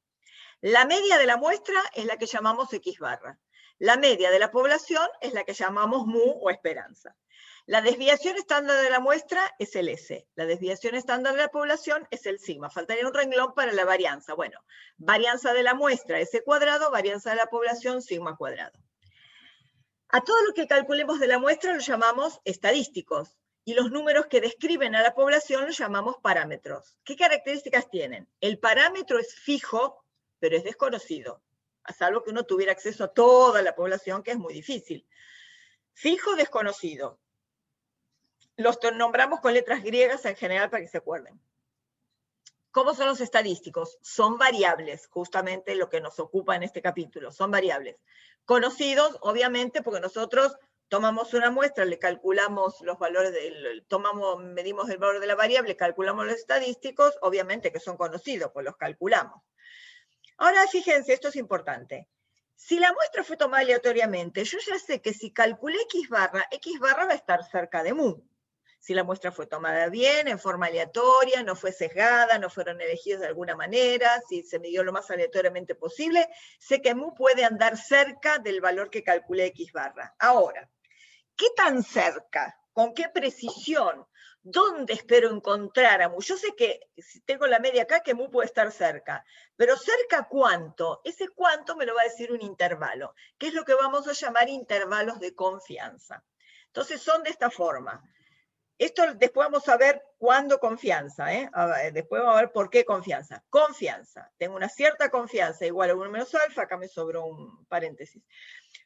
La media de la muestra es la que llamamos X barra. La media de la población es la que llamamos mu o esperanza. La desviación estándar de la muestra es el S. La desviación estándar de la población es el sigma. Faltaría un renglón para la varianza. Bueno, varianza de la muestra, S cuadrado, varianza de la población, sigma cuadrado. A todo lo que calculemos de la muestra lo llamamos estadísticos. Y los números que describen a la población los llamamos parámetros. ¿Qué características tienen? El parámetro es fijo, pero es desconocido. A salvo que uno tuviera acceso a toda la población, que es muy difícil. Fijo, desconocido. Los nombramos con letras griegas en general para que se acuerden. ¿Cómo son los estadísticos? Son variables, justamente lo que nos ocupa en este capítulo, son variables. Conocidos, obviamente, porque nosotros tomamos una muestra, le calculamos los valores, medimos el valor de la variable, calculamos los estadísticos, obviamente que son conocidos, pues los calculamos. Ahora fíjense, esto es importante. Si la muestra fue tomada aleatoriamente, yo ya sé que si calculé X barra va a estar cerca de mu. Si la muestra fue tomada bien, en forma aleatoria, no fue sesgada, no fueron elegidos de alguna manera, si se midió lo más aleatoriamente posible, sé que mu puede andar cerca del valor que calculé X barra. Ahora, ¿qué tan cerca? ¿Con qué precisión? ¿Dónde espero encontrar a mu? Yo sé que si tengo la media acá, que mu puede estar cerca, pero ¿cerca cuánto? Ese cuánto me lo va a decir un intervalo, que es lo que vamos a llamar intervalos de confianza. Entonces son de esta forma. Esto después vamos a ver cuándo confianza, ¿eh? Después vamos a ver por qué confianza. Confianza, tengo una cierta confianza igual a 1 menos alfa, acá me sobró un paréntesis.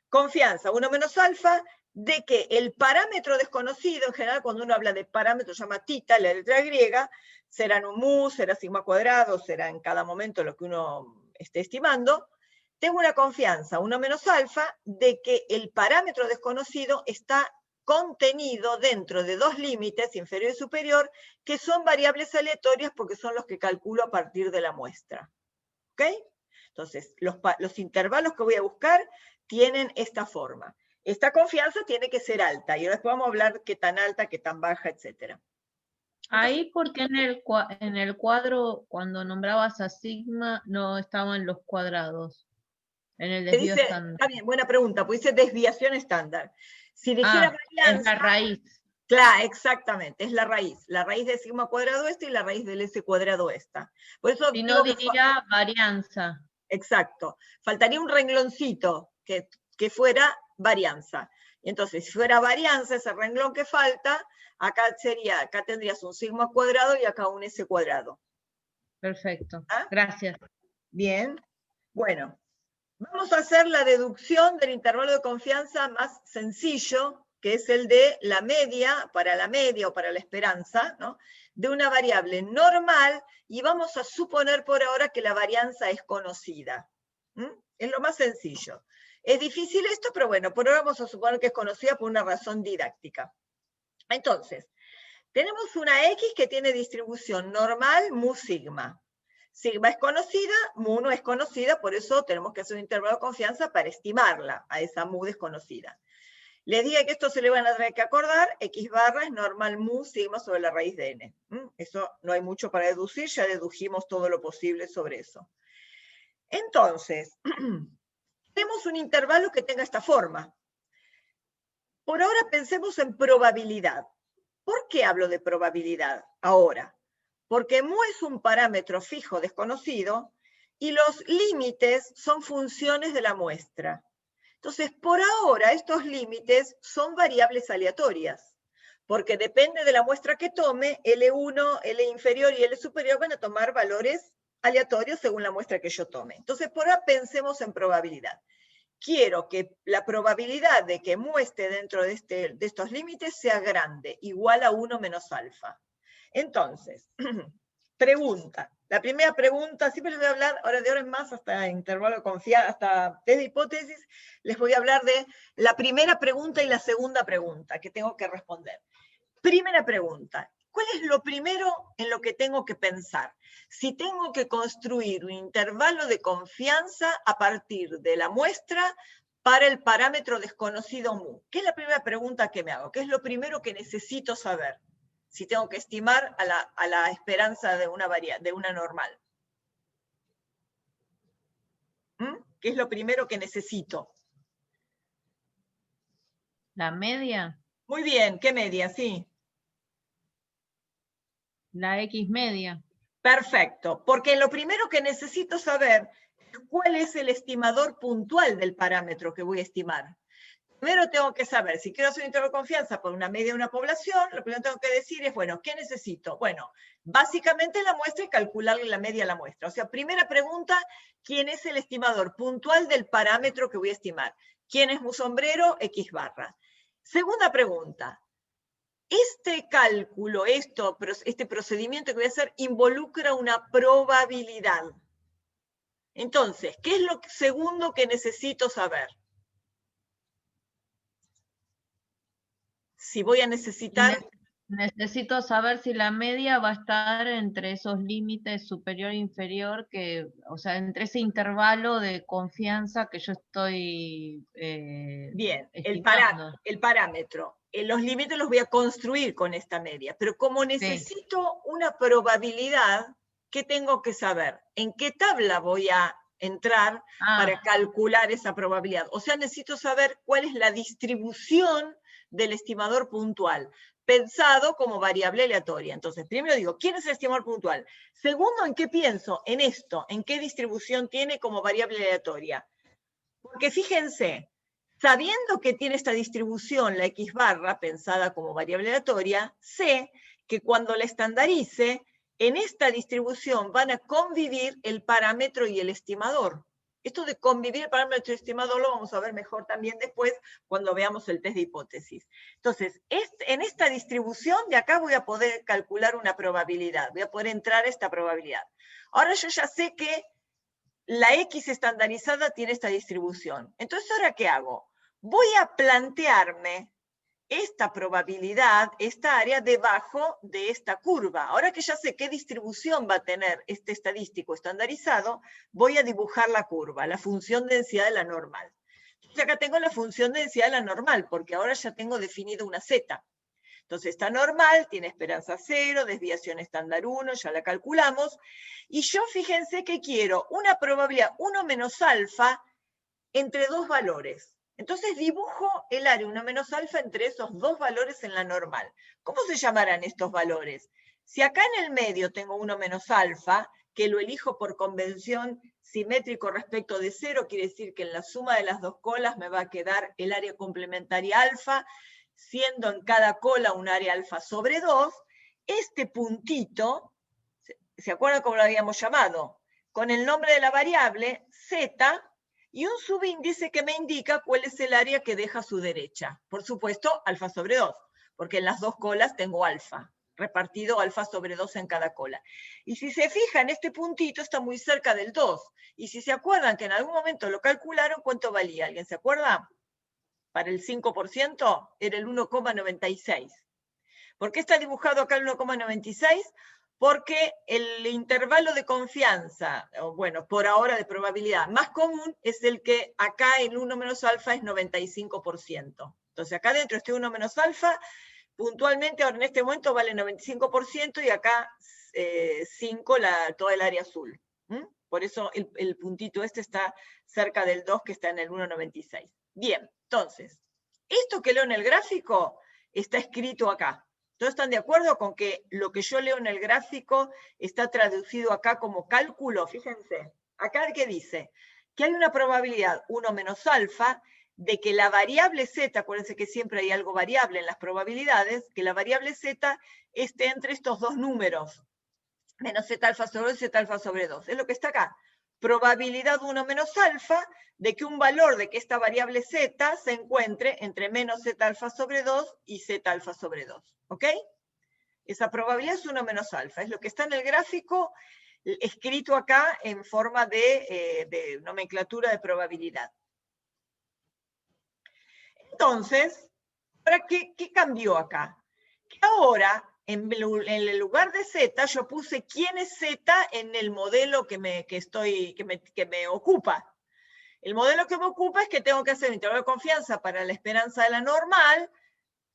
Confianza, 1 menos alfa, de que el parámetro desconocido, en general cuando uno habla de parámetro, se llama tita, la letra griega, será un mu, será sigma cuadrado, será en cada momento lo que uno esté estimando. Tengo una confianza, 1 menos alfa, de que el parámetro desconocido está contenido dentro de dos límites, inferior y superior, que son variables aleatorias porque son los que calculo a partir de la muestra. ¿Ok? Entonces, los intervalos que voy a buscar tienen esta forma. Esta confianza tiene que ser alta, y ahora después vamos a hablar qué tan alta, qué tan baja, etc. Ahí, porque en el cuadro, cuando nombrabas a sigma, no estaban los cuadrados, en el desvío estándar. Está bien, buena pregunta, pues dice desviación estándar. Si dijera varianza... es la raíz. Claro, exactamente, es la raíz de sigma cuadrado esta y la raíz del S cuadrado esta. Por eso Si no diría varianza. Exacto, faltaría un rengloncito que fuera varianza. Y entonces, si fuera varianza, ese renglón que falta, acá tendrías un sigma cuadrado y acá un S cuadrado. Perfecto, ¿Ah? Gracias. Bien, bueno, vamos a hacer la deducción del intervalo de confianza más sencillo, que es el de la media, para la media o para la esperanza, ¿no? De una variable normal, y vamos a suponer por ahora que la varianza es conocida. Es lo más sencillo. Es difícil esto, pero bueno, por ahora vamos a suponer que es conocida por una razón didáctica. Entonces, tenemos una X que tiene distribución normal mu sigma. Sigma es conocida, mu no es conocida, por eso tenemos que hacer un intervalo de confianza para estimarla a esa mu desconocida. Les dije que esto se le van a tener que acordar, X barra es normal mu sigma sobre la raíz de n. Eso no hay mucho para deducir, ya dedujimos todo lo posible sobre eso. Entonces, tenemos un intervalo que tenga esta forma. Por ahora pensemos en probabilidad. ¿Por qué hablo de probabilidad ahora? Porque mu es un parámetro fijo desconocido y los límites son funciones de la muestra. Entonces, por ahora, estos límites son variables aleatorias, porque depende de la muestra que tome, L1, L inferior y L superior van a tomar valores aleatorios según la muestra que yo tome. Entonces, por ahora pensemos en probabilidad. Quiero que la probabilidad de que mu esté dentro de estos límites sea grande, igual a 1 menos alfa. Entonces, pregunta. La primera pregunta, siempre les voy a hablar, ahora de ahora en más, hasta intervalo de confianza, hasta test de hipótesis, les voy a hablar de la primera pregunta y la segunda pregunta que tengo que responder. Primera pregunta, ¿cuál es lo primero en lo que tengo que pensar? Si tengo que construir un intervalo de confianza a partir de la muestra para el parámetro desconocido mu. ¿Qué es la primera pregunta que me hago? ¿Qué es lo primero que necesito saber? Si tengo que estimar a la esperanza de una normal. ¿Qué es lo primero que necesito? ¿La media? Muy bien, ¿qué media? Sí. La X media. Perfecto, porque lo primero que necesito saber es cuál es el estimador puntual del parámetro que voy a estimar. Primero tengo que saber, si quiero hacer un intervalo de confianza por una media de una población, lo primero que tengo que decir es, bueno, ¿qué necesito? Bueno, básicamente la muestra y calcularle la media a la muestra. O sea, primera pregunta, ¿quién es el estimador puntual del parámetro que voy a estimar? ¿Quién es mu sombrero? X barra. Segunda pregunta, este cálculo, este procedimiento que voy a hacer, involucra una probabilidad. Entonces, ¿qué es lo segundo que necesito saber? si voy a necesitar... Necesito saber si la media va a estar entre esos límites superior e inferior, o sea, entre ese intervalo de confianza que yo estoy Bien, estimando. el parámetro. Los límites los voy a construir con esta media, pero como necesito una probabilidad, ¿qué tengo que saber? ¿En qué tabla voy a entrar para calcular esa probabilidad? O sea, necesito saber cuál es la distribución del estimador puntual, pensado como variable aleatoria. Entonces, primero digo, ¿quién es el estimador puntual? Segundo, ¿en qué pienso? En esto, ¿en qué distribución tiene como variable aleatoria? Porque fíjense, sabiendo que tiene esta distribución, la X barra, pensada como variable aleatoria, sé que cuando la estandarice, en esta distribución van a convivir el parámetro y el estimador. Esto de convivir el parámetro y el estimador lo vamos a ver mejor también después cuando veamos el test de hipótesis. Entonces, en esta distribución de acá voy a poder calcular una probabilidad, voy a poder entrar a esta probabilidad. Ahora yo ya sé que la X estandarizada tiene esta distribución. Entonces, ¿ahora qué hago? Voy a plantearme esta probabilidad, esta área debajo de esta curva. Ahora que ya sé qué distribución va a tener este estadístico estandarizado, voy a dibujar la curva, la función de densidad de la normal. Entonces acá tengo la función de densidad de la normal, porque ahora ya tengo definido una Z. Entonces está normal, tiene esperanza 0, desviación estándar 1, ya la calculamos. Y yo fíjense que quiero una probabilidad 1 menos alfa entre dos valores. Entonces dibujo el área 1 menos alfa entre esos dos valores en la normal. ¿Cómo se llamarán estos valores? Si acá en el medio tengo 1 menos alfa, que lo elijo por convención simétrico respecto de 0, quiere decir que en la suma de las dos colas me va a quedar el área complementaria alfa, siendo en cada cola un área alfa sobre 2, este puntito, ¿se acuerdan cómo lo habíamos llamado? Con el nombre de la variable, z, y un subíndice que me indica cuál es el área que deja a su derecha. Por supuesto, alfa sobre 2, porque en las dos colas tengo alfa, repartido alfa sobre 2 en cada cola. Y si se fijan, este puntito está muy cerca del 2. Y si se acuerdan que en algún momento lo calcularon, ¿cuánto valía? ¿Alguien se acuerda? Para el 5% era el 1,96. ¿Por qué está dibujado acá el 1,96? Porque el intervalo de confianza, bueno, por ahora de probabilidad, más común es el que acá el 1 menos alfa es 95%. Entonces acá dentro este 1 menos alfa, puntualmente ahora en este momento vale 95% y acá 5 toda el área azul. Por eso el puntito este está cerca del 2 que está en el 1,96. Bien, entonces, esto que leo en el gráfico está escrito acá. ¿Todos están de acuerdo con que lo que yo leo en el gráfico está traducido acá como cálculo? Fíjense, acá ¿qué dice? Que hay una probabilidad 1 menos alfa de que la variable z, acuérdense que siempre hay algo variable en las probabilidades, que la variable z esté entre estos dos números, menos z alfa sobre 2 y z alfa sobre 2. Es lo que está acá. Probabilidad 1 menos alfa de que un valor de que esta variable z se encuentre entre menos z alfa sobre 2 y z alfa sobre 2. ¿Ok? Esa probabilidad es 1 menos alfa. Es lo que está en el gráfico escrito acá en forma de nomenclatura de probabilidad. Entonces, ¿ahora qué cambió acá? Que ahora, en el lugar de z, yo puse quién es z en el modelo que me ocupa. El modelo que me ocupa es que tengo que hacer un intervalo de confianza para la esperanza de la normal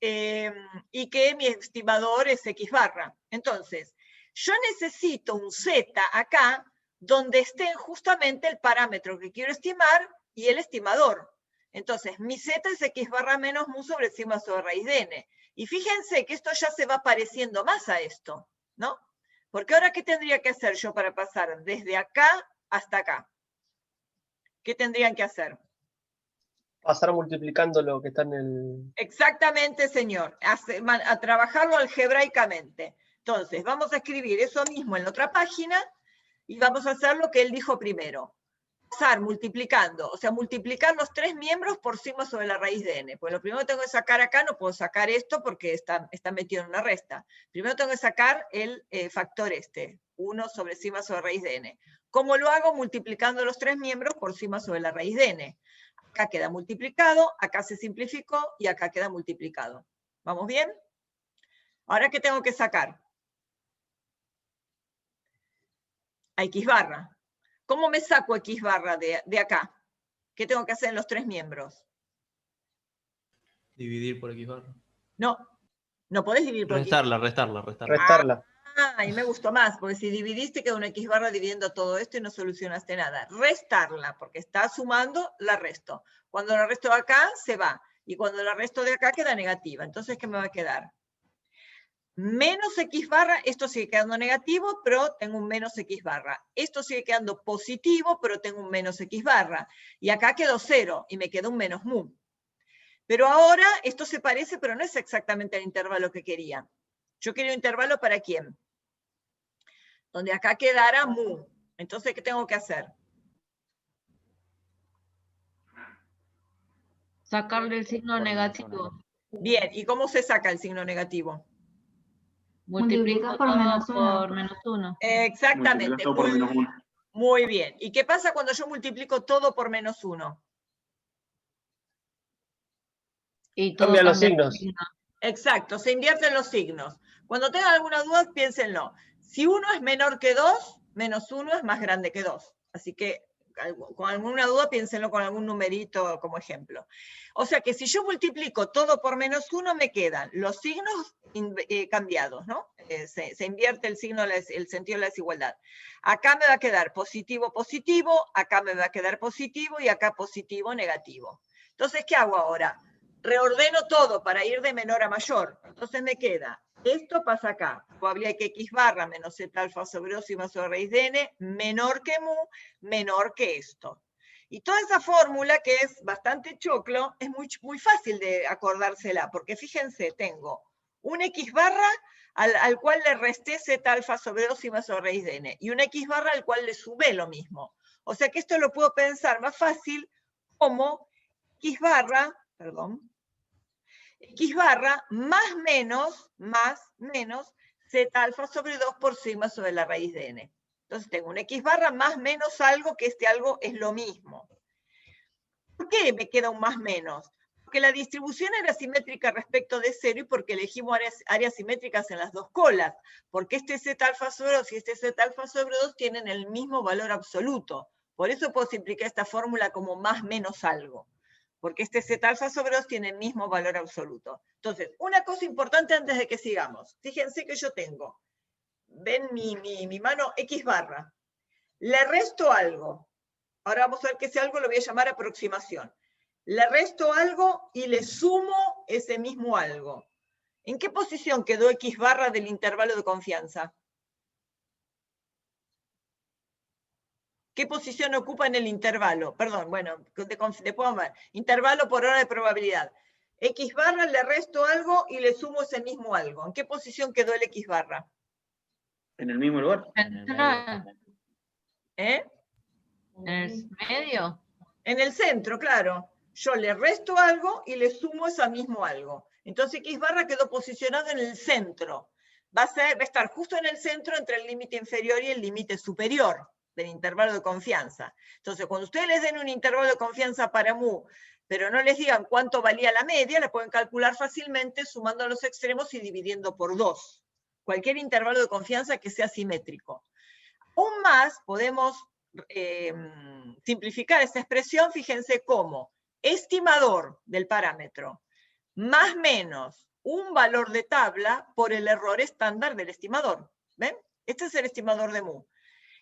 y que mi estimador es X barra. Entonces, yo necesito un z acá donde estén justamente el parámetro que quiero estimar y el estimador. Entonces, mi z es X barra menos mu sobre sigma sobre raíz de n. Y fíjense que esto ya se va pareciendo más a esto, ¿no? Porque ahora, ¿qué tendría que hacer yo para pasar desde acá hasta acá? ¿Qué tendrían que hacer? Pasar multiplicando lo que está en el... Exactamente, señor. A trabajarlo algebraicamente. Entonces, vamos a escribir eso mismo en la otra página y vamos a hacer lo que él dijo primero. Pasar multiplicando, o sea, multiplicar los tres miembros por sigma sobre la raíz de n. Pues lo primero que tengo que sacar acá, no puedo sacar esto porque está metido en una resta. Primero tengo que sacar el factor 1 sobre sigma sobre raíz de n. ¿Cómo lo hago? Multiplicando los tres miembros por sigma sobre la raíz de n. Acá queda multiplicado, acá se simplificó y acá queda multiplicado. ¿Vamos bien? Ahora, ¿qué tengo que sacar? A X barra. ¿Cómo me saco X barra de acá? ¿Qué tengo que hacer en los tres miembros? Dividir por X barra. No, no podés dividir por X. Restarla. Restarla. Ah, y me gustó más, porque si dividiste queda una X barra dividiendo todo esto y no solucionaste nada. Restarla, porque está sumando, la resto. Cuando la resto de acá, se va. Y cuando la resto de acá, queda negativa. Entonces, ¿qué me va a quedar? Menos X barra, esto sigue quedando negativo, pero tengo un menos X barra. Esto sigue quedando positivo, pero tengo un menos X barra. Y acá quedó 0, y me quedó un menos mu. Pero ahora, esto se parece, pero no es exactamente el intervalo que quería. Yo quería un intervalo ¿para quién? Donde acá quedara mu. Entonces, ¿qué tengo que hacer? Sacarle el signo negativo. Bien, ¿y cómo se saca el signo negativo? Multiplico Multiplica por menos todo uno. por menos 1. Exactamente. Multiplicas todo por menos 1. Muy bien. ¿Y qué pasa cuando yo multiplico todo por menos 1? Y todo Cambia los cambia de signos. signo. Exacto, se invierten los signos. Cuando tengan alguna duda, piénsenlo. Si 1 es menor que 2, menos 1 es más grande que 2. Así que con alguna duda, piénsenlo con algún numerito como ejemplo. O sea que si yo multiplico todo por menos 1, me quedan los signos cambiados, ¿no? Se invierte el signo, el sentido de la desigualdad. Acá me va a quedar positivo, positivo, acá me va a quedar positivo y acá positivo, negativo. Entonces, ¿qué hago ahora? Reordeno todo para ir de menor a mayor. Entonces me queda, esto pasa acá, probabilidad que X barra menos Z alfa sobre 2 y más sobre raíz de N, menor que mu, menor que esto. Y toda esa fórmula, que es bastante choclo, es muy fácil de acordársela, porque fíjense, tengo un X barra al cual le resté Z alfa sobre 2 y más sobre raíz de N, y un X barra al cual le sumé lo mismo. O sea que esto lo puedo pensar más fácil como X barra, perdón, X barra más menos Z alfa sobre 2 por sigma sobre la raíz de N. Entonces tengo un X barra más menos algo, que este algo es lo mismo. ¿Por qué me queda un más menos? Porque la distribución era simétrica respecto de 0 y porque elegimos áreas simétricas en las dos colas. Porque este Z alfa sobre 2 y este Z alfa sobre 2 tienen el mismo valor absoluto. Por eso puedo simplificar esta fórmula como más menos algo. Porque este Z alfa sobre 2 tiene el mismo valor absoluto. Entonces, una cosa importante antes de que sigamos. Fíjense que yo tengo, ven mi mano X barra. Le resto algo. Ahora vamos a ver que ese algo lo voy a llamar aproximación. Le resto algo y le sumo ese mismo algo. ¿En qué posición quedó X barra del intervalo de confianza? ¿Qué posición ocupa en el intervalo? Perdón, bueno, después ver. Intervalo por hora de probabilidad. X barra, le resto algo y le sumo ese mismo algo. ¿En qué posición quedó el X barra? En el mismo lugar. ¿Eh? ¿En el medio? En el centro, claro. Yo le resto algo y le sumo ese mismo algo. Entonces X barra quedó posicionado en el centro. Va a estar justo en el centro entre el límite inferior y el límite superior del intervalo de confianza. Entonces, cuando ustedes les den un intervalo de confianza para mu, pero no les digan cuánto valía la media, la pueden calcular fácilmente sumando los extremos y dividiendo por 2. Cualquier intervalo de confianza que sea simétrico. Aún más, podemos simplificar esta expresión, fíjense cómo estimador del parámetro más menos un valor de tabla por el error estándar del estimador. ¿Ven? Este es el estimador de mu.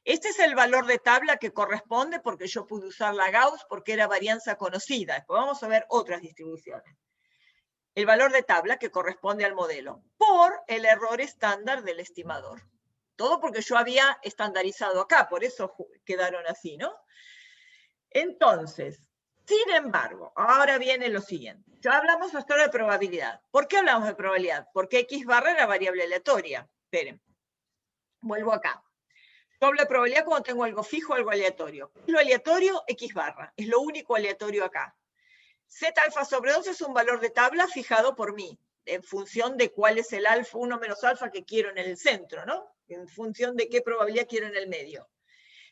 Este es el valor de tabla que corresponde, porque yo pude usar la Gauss porque era varianza conocida. Después vamos a ver otras distribuciones. El valor de tabla que corresponde al modelo por el error estándar del estimador. Todo porque yo había estandarizado acá, por eso quedaron así, ¿no? Entonces, sin embargo, ahora viene lo siguiente. Ya hablamos hasta ahora de probabilidad. ¿Por qué hablamos de probabilidad? Porque X barra era variable aleatoria. Esperen, vuelvo acá. Yo hablo de probabilidad cuando tengo algo fijo, algo aleatorio. Lo aleatorio, X barra. Es lo único aleatorio acá. Z alfa sobre 2 es un valor de tabla fijado por mí, en función de cuál es el alfa, 1 menos alfa que quiero en el centro, ¿no? En función de qué probabilidad quiero en el medio.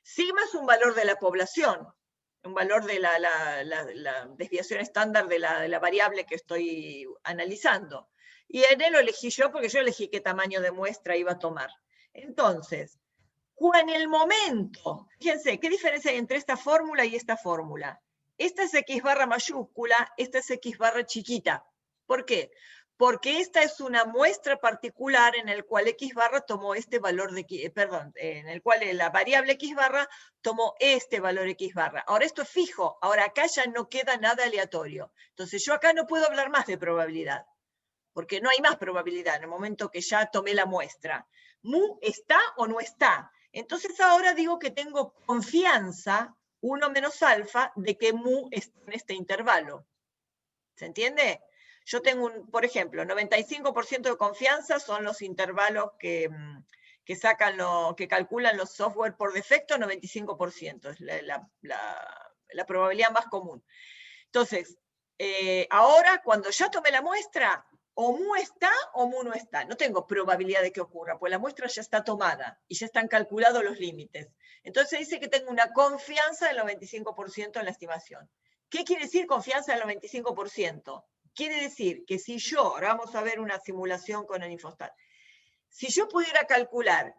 Sigma es un valor de la población, un valor de la desviación estándar de la variable que estoy analizando. y N lo elegí yo porque yo elegí qué tamaño de muestra iba a tomar. Entonces, en el momento, fíjense, ¿qué diferencia hay entre esta fórmula y esta fórmula? Esta es X barra mayúscula, esta es X barra chiquita. ¿Por qué? Porque esta es una muestra particular en el cual X barra tomó este valor de, perdón, en el cual la variable X barra tomó este valor X barra. Ahora esto es fijo, ahora acá ya no queda nada aleatorio. Entonces yo acá no puedo hablar más de probabilidad, porque no hay más probabilidad en el momento que ya tomé la muestra. ¿Mu está o no está? Entonces ahora digo que tengo confianza, 1 menos alfa, de que mu está en este intervalo. ¿Se entiende? Yo tengo, por ejemplo, 95% de confianza son los intervalos que sacan que calculan los software por defecto, 95%, es la probabilidad más común. Entonces, ahora cuando ya tomé la muestra, o mu está o mu no está. No tengo probabilidad de que ocurra, pues la muestra ya está tomada y ya están calculados los límites. Entonces dice que tengo una confianza del 95% en la estimación. ¿Qué quiere decir confianza del 95%? Quiere decir que si yo, ahora vamos a ver una simulación con el Infostat, si yo pudiera calcular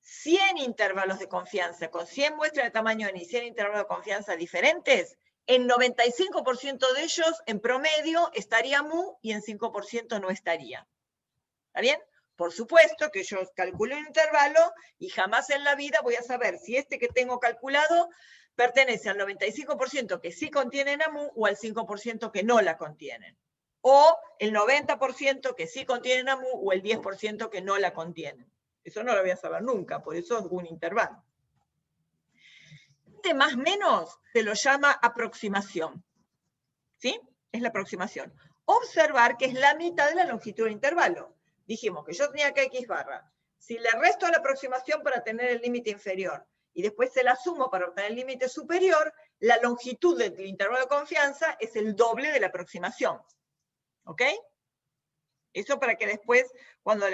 100 intervalos de confianza con 100 muestras de tamaño N y 100 intervalos de confianza diferentes, en 95% de ellos, en promedio, estaría mu y en 5% no estaría. ¿Está bien? Por supuesto que yo calculo un intervalo y jamás en la vida voy a saber si este que tengo calculado pertenece al 95% que sí contienen a mu o al 5% que no la contienen. O el 90% que sí contienen a mu o el 10% que no la contienen. Eso no lo voy a saber nunca, por eso es un intervalo. Este más menos se lo llama aproximación. ¿Sí? Es la aproximación. Observar que es la mitad de la longitud del intervalo. Dijimos que yo tenía acá X barra. Si le resto a la aproximación para tener el límite inferior y después se la sumo para obtener el límite superior, la longitud del intervalo de confianza es el doble de la aproximación. ¿Ok? Eso para que después, cuando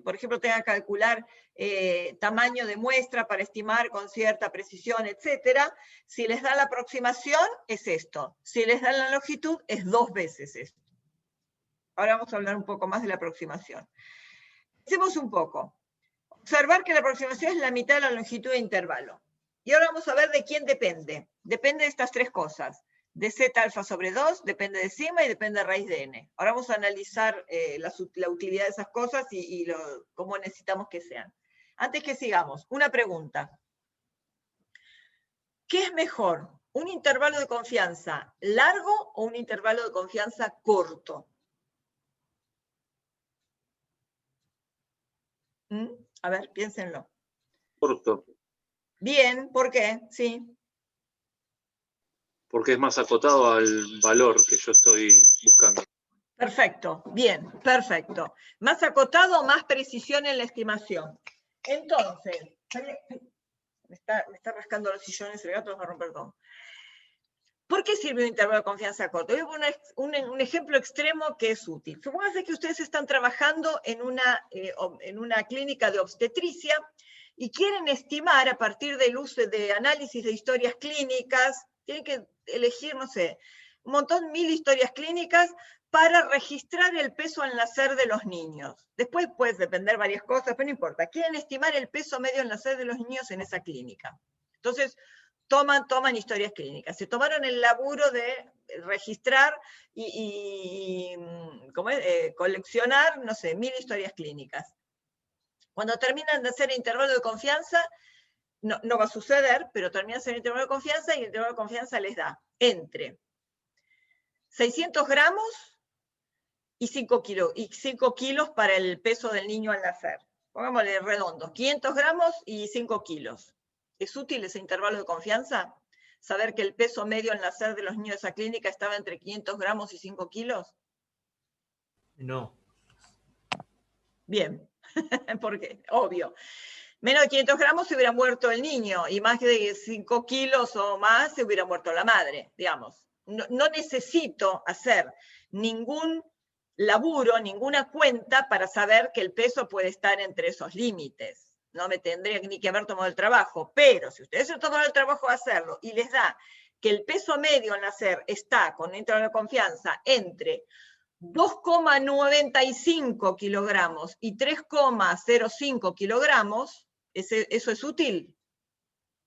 por ejemplo, tenga que calcular tamaño de muestra para estimar con cierta precisión, etc., si les da la aproximación, es esto. Si les da la longitud, es 2 veces esto. Ahora vamos a hablar un poco más de la aproximación. Hacemos un poco. Observar que la aproximación es la mitad de la longitud de intervalo. Y ahora vamos a ver de quién depende. Depende de estas 3 cosas. De z alfa sobre 2, depende de sigma y depende de raíz de n. Ahora vamos a analizar la utilidad de esas cosas y cómo necesitamos que sean. Antes que sigamos, una pregunta. ¿Qué es mejor? ¿Un intervalo de confianza largo o un intervalo de confianza corto? A ver, piénsenlo. Corto, Bien, ¿por qué? Sí. porque es más acotado al valor que yo estoy buscando. Perfecto, bien, perfecto. Más acotado, más precisión en la estimación. Entonces, me está rascando los sillones, el gato los va a romper todo. ¿Por qué sirve un intervalo de confianza corto? Voy a poner un ejemplo extremo que es útil. Supónganse que ustedes están trabajando en una clínica de obstetricia y quieren estimar a partir del uso de análisis de historias clínicas, tienen que elegir, no sé, un montón, 1000 historias clínicas para registrar el peso al nacer de los niños. Después puede depender varias cosas, pero no importa. Quieren estimar el peso medio al nacer de los niños en esa clínica. Entonces, toman historias clínicas. Se tomaron el laburo de registrar y coleccionar, no sé, 1000 historias clínicas. Cuando terminan de hacer intervalo de confianza, no va a suceder, pero terminan de hacer intervalo de confianza y el intervalo de confianza les da entre 600 gramos y 5 kilos para el peso del niño al nacer. Pongámosle redondos, 500 gramos y 5 kilos. ¿Es útil ese intervalo de confianza? ¿Saber que el peso medio al nacer de los niños de esa clínica estaba entre 500 gramos y 5 kilos? No. Bien, porque, obvio. Menos de 500 gramos se hubiera muerto el niño, y más de 5 kilos o más se hubiera muerto la madre, digamos. No necesito hacer ningún laburo, ninguna cuenta para saber que el peso puede estar entre esos límites. No me tendría ni que haber tomado el trabajo, pero si ustedes se toman el trabajo de hacerlo y les da que el peso medio al nacer está con un intervalo de confianza entre 2,95 kilogramos y 3,05 kilogramos, ¿eso es útil?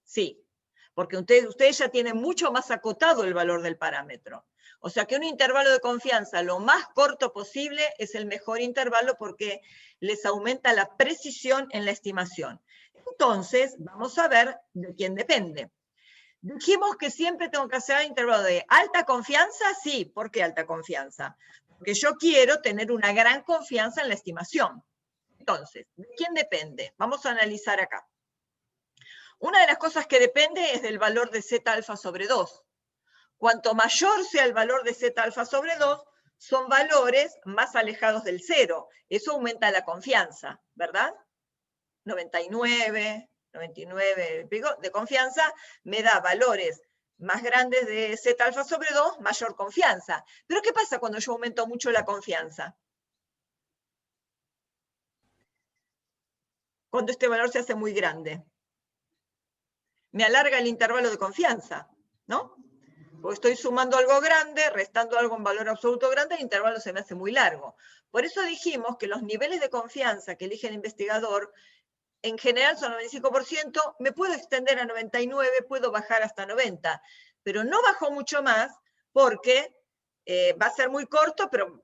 Sí, porque ustedes ya tienen mucho más acotado el valor del parámetro. O sea que un intervalo de confianza lo más corto posible es el mejor intervalo porque les aumenta la precisión en la estimación. Entonces, vamos a ver de quién depende. Dijimos que siempre tengo que hacer el intervalo de alta confianza, sí. ¿Por qué alta confianza? Porque yo quiero tener una gran confianza en la estimación. Entonces, ¿de quién depende? Vamos a analizar acá. Una de las cosas que depende es del valor de Z alfa sobre 2. Cuanto mayor sea el valor de Z alfa sobre 2, son valores más alejados del 0. Eso aumenta la confianza, ¿verdad? 99 de confianza me da valores más grandes de Z alfa sobre 2, mayor confianza. Pero ¿qué pasa cuando yo aumento mucho la confianza? Cuando este valor se hace muy grande. Me alarga el intervalo de confianza, ¿no? Porque estoy sumando algo grande, restando algo en valor absoluto grande, el intervalo se me hace muy largo. Por eso dijimos que los niveles de confianza que elige el investigador en general son 95%, me puedo extender a 99, puedo bajar hasta 90, pero no bajo mucho más porque va a ser muy corto, pero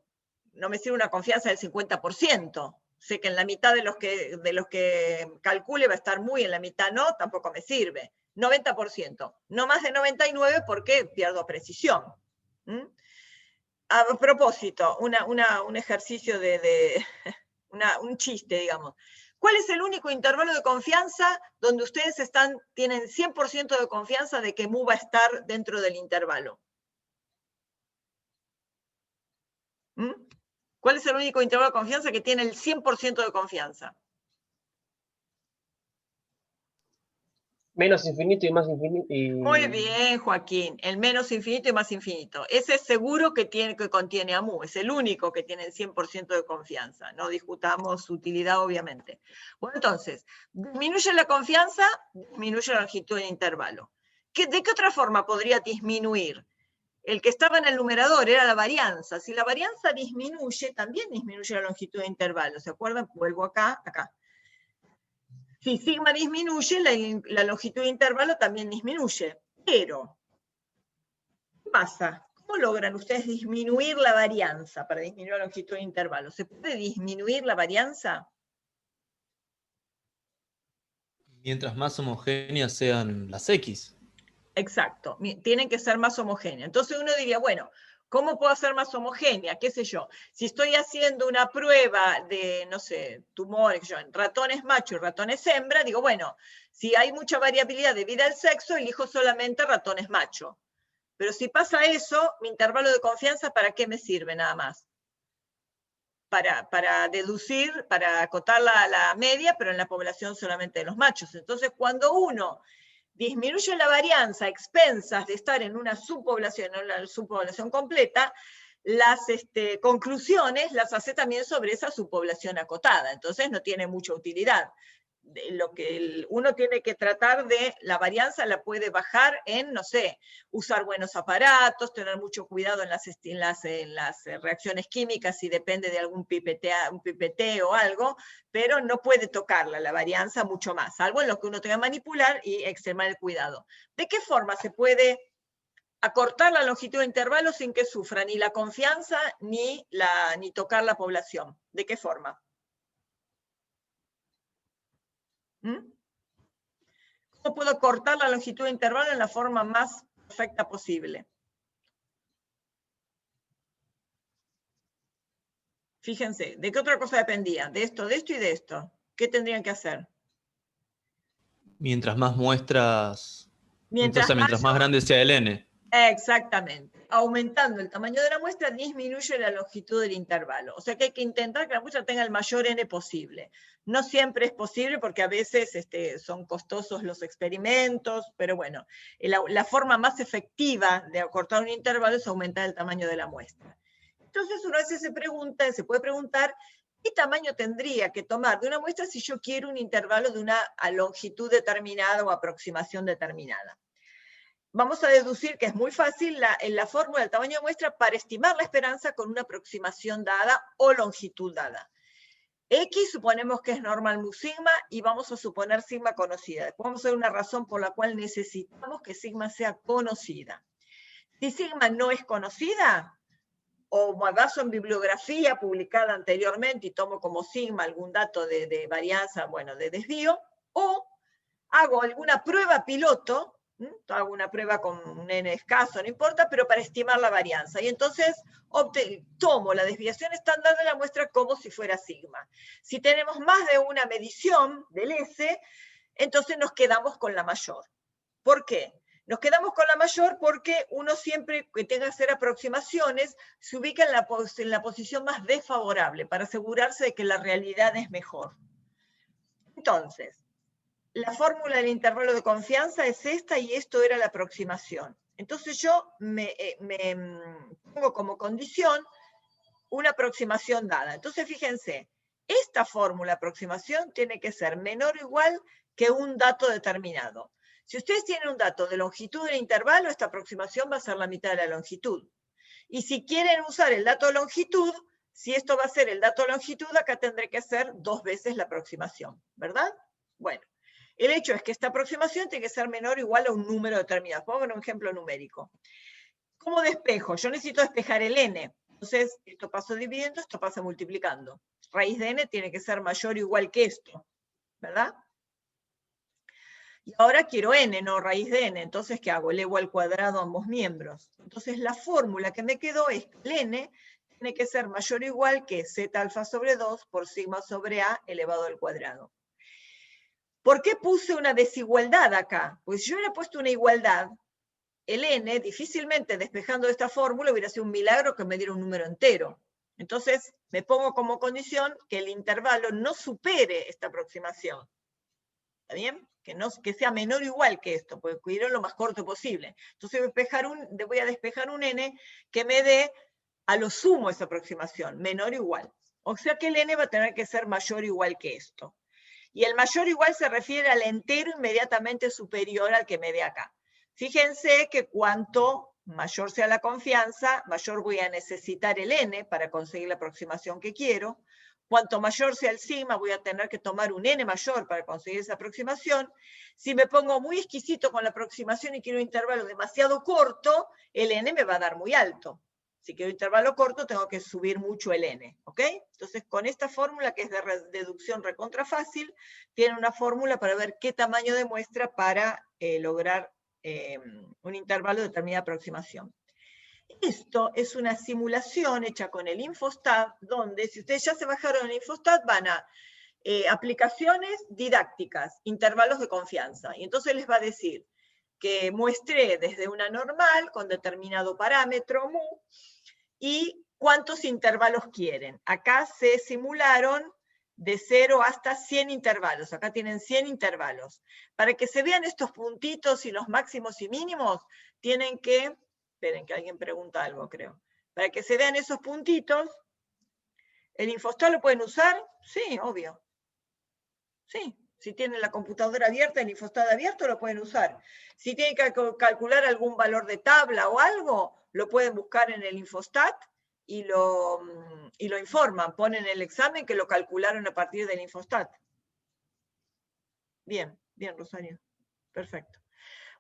no me sirve una confianza del 50%. Sé que en la mitad de los que calcule va a estar muy, en la mitad no, tampoco me sirve. 90%, no más de 99 porque pierdo precisión. A propósito, un ejercicio un chiste, digamos. ¿Cuál es el único intervalo de confianza donde ustedes tienen 100% de confianza de que mu va a estar dentro del intervalo? ¿Cuál es el único intervalo de confianza que tiene el 100% de confianza? Menos infinito y más infinito. Muy bien, Joaquín. El menos infinito y más infinito. Ese es seguro que contiene a mu. Es el único que tiene el 100% de confianza. No discutamos su utilidad, obviamente. Bueno, entonces, disminuye la confianza, disminuye la longitud del intervalo. ¿De qué otra forma podría disminuir? El que estaba en el numerador era la varianza. Si la varianza disminuye, también disminuye la longitud de intervalo. ¿Se acuerdan? Vuelvo acá. Si sigma disminuye, la longitud de intervalo también disminuye. Pero, ¿qué pasa? ¿Cómo logran ustedes disminuir la varianza para disminuir la longitud de intervalo? ¿Se puede disminuir la varianza? Mientras más homogéneas sean las X. Exacto, tienen que ser más homogéneas. Entonces uno diría, bueno, ¿cómo puedo hacer más homogénea? ¿Qué sé yo? Si estoy haciendo una prueba de, no sé, tumores, en ratones macho y ratones hembra, digo, bueno, si hay mucha variabilidad debido al sexo, elijo solamente ratones macho. Pero si pasa eso, mi intervalo de confianza, ¿para qué me sirve nada más? Para deducir, para acotar la media, pero en la población solamente de los machos. Entonces, cuando uno disminuye la varianza a expensas de estar en una subpoblación completa, las conclusiones las hace también sobre esa subpoblación acotada. Entonces no tiene mucha utilidad. Lo que uno tiene que tratar de, la varianza la puede bajar en, no sé, usar buenos aparatos, tener mucho cuidado en las reacciones químicas si depende de algún pipeteo o algo, pero no puede tocarla la varianza mucho más, salvo en lo que uno tenga que manipular y extremar el cuidado. ¿De qué forma se puede acortar la longitud de intervalo sin que sufra ni la confianza ni tocar la población? ¿De qué forma? ¿Cómo puedo cortar la longitud de intervalo en la forma más perfecta posible? Fíjense, ¿de qué otra cosa dependía? De esto y de esto. ¿Qué tendrían que hacer? Mientras más muestras, Mientras más grande sea el n. Exactamente. Aumentando el tamaño de la muestra, disminuye la longitud del intervalo. O sea que hay que intentar que la muestra tenga el mayor n posible. No siempre es posible porque a veces son costosos los experimentos, pero bueno, la forma más efectiva de acortar un intervalo es aumentar el tamaño de la muestra. Entonces uno a veces se puede preguntar, ¿qué tamaño tendría que tomar de una muestra si yo quiero un intervalo de una longitud determinada o aproximación determinada? vamos a deducir que es muy fácil la fórmula del tamaño de muestra para estimar la esperanza con una aproximación dada o longitud dada. X suponemos que es normal mu sigma y vamos a suponer sigma conocida. Después vamos a ver una razón por la cual necesitamos que sigma sea conocida. Si sigma no es conocida, o me baso en bibliografía publicada anteriormente y tomo como sigma algún dato de varianza, bueno, de desvío, o hago alguna prueba piloto, hago una prueba con un n escaso, no importa, pero para estimar la varianza. Y entonces tomo la desviación estándar de la muestra como si fuera sigma. Si tenemos más de una medición del S, entonces nos quedamos con la mayor. ¿Por qué? Nos quedamos con la mayor porque uno siempre que tenga que hacer aproximaciones se ubica en la posición más desfavorable para asegurarse de que la realidad es mejor. Entonces, la fórmula del intervalo de confianza es esta y esto era la aproximación. Entonces yo me pongo como condición una aproximación dada. Entonces fíjense, esta fórmula de aproximación tiene que ser menor o igual que un dato determinado. Si ustedes tienen un dato de longitud del intervalo, esta aproximación va a ser la mitad de la longitud. Y si quieren usar el dato de longitud, si esto va a ser el dato de longitud, acá tendré que hacer 2 veces la aproximación, ¿verdad? Bueno, el hecho es que esta aproximación tiene que ser menor o igual a un número determinado. Pongo un ejemplo numérico. ¿Cómo despejo? Yo necesito despejar el n. Entonces, esto paso dividiendo, esto pasa multiplicando. Raíz de n tiene que ser mayor o igual que esto, ¿verdad? Y ahora quiero n, no raíz de n. Entonces, ¿qué hago? Elevo al cuadrado a ambos miembros. Entonces, la fórmula que me quedó es que el n tiene que ser mayor o igual que z alfa sobre 2 por sigma sobre a elevado al cuadrado. ¿Por qué puse una desigualdad acá? Pues si yo hubiera puesto una igualdad, el n, difícilmente despejando esta fórmula, hubiera sido un milagro que me diera un número entero. Entonces, me pongo como condición que el intervalo no supere esta aproximación. ¿Está bien? Que sea menor o igual que esto, porque quiero lo más corto posible. Entonces voy a despejar un n que me dé a lo sumo esa aproximación, menor o igual. O sea que el n va a tener que ser mayor o igual que esto. Y el mayor o igual se refiere al entero inmediatamente superior al que me dé acá. Fíjense que cuanto mayor sea la confianza, mayor voy a necesitar el n para conseguir la aproximación que quiero. Cuanto mayor sea el sigma, voy a tener que tomar un n mayor para conseguir esa aproximación. Si me pongo muy exquisito con la aproximación y quiero un intervalo demasiado corto, el n me va a dar muy alto. Si quiero intervalo corto, tengo que subir mucho el n, ¿ok? Entonces, con esta fórmula, que es de deducción recontra fácil, tiene una fórmula para ver qué tamaño de muestra para lograr un intervalo de determinada aproximación. Esto es una simulación hecha con el Infostat, donde si ustedes ya se bajaron el Infostat, van a aplicaciones didácticas, intervalos de confianza. Y entonces les va a decir que muestré desde una normal con determinado parámetro mu y cuántos intervalos quieren. Acá se simularon de 0 hasta 100 intervalos. Acá tienen 100 intervalos. Para que se vean estos puntitos y los máximos y mínimos, tienen que... Esperen que alguien pregunta algo, creo. Para que se vean esos puntitos, ¿el Infostat lo pueden usar? Sí, obvio. Sí. Si tienen la computadora abierta, el Infostat abierto, lo pueden usar. Si tienen que calcular algún valor de tabla o algo, lo pueden buscar en el Infostat y lo informan. Ponen el examen que lo calcularon a partir del Infostat. Bien, bien, Rosario. Perfecto.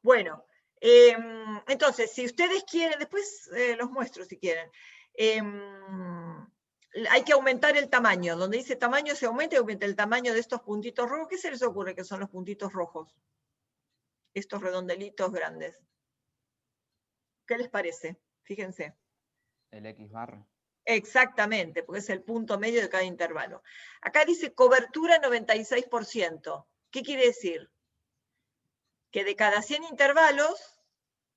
Bueno, entonces, si ustedes quieren, después los muestro si quieren. Hay que aumentar el tamaño. Donde dice tamaño se aumenta y aumenta el tamaño de estos puntitos rojos. ¿Qué se les ocurre que son los puntitos rojos? Estos redondelitos grandes. ¿Qué les parece? Fíjense. El X bar. Exactamente, porque es el punto medio de cada intervalo. Acá dice cobertura 96%. ¿Qué quiere decir? Que de cada 100 intervalos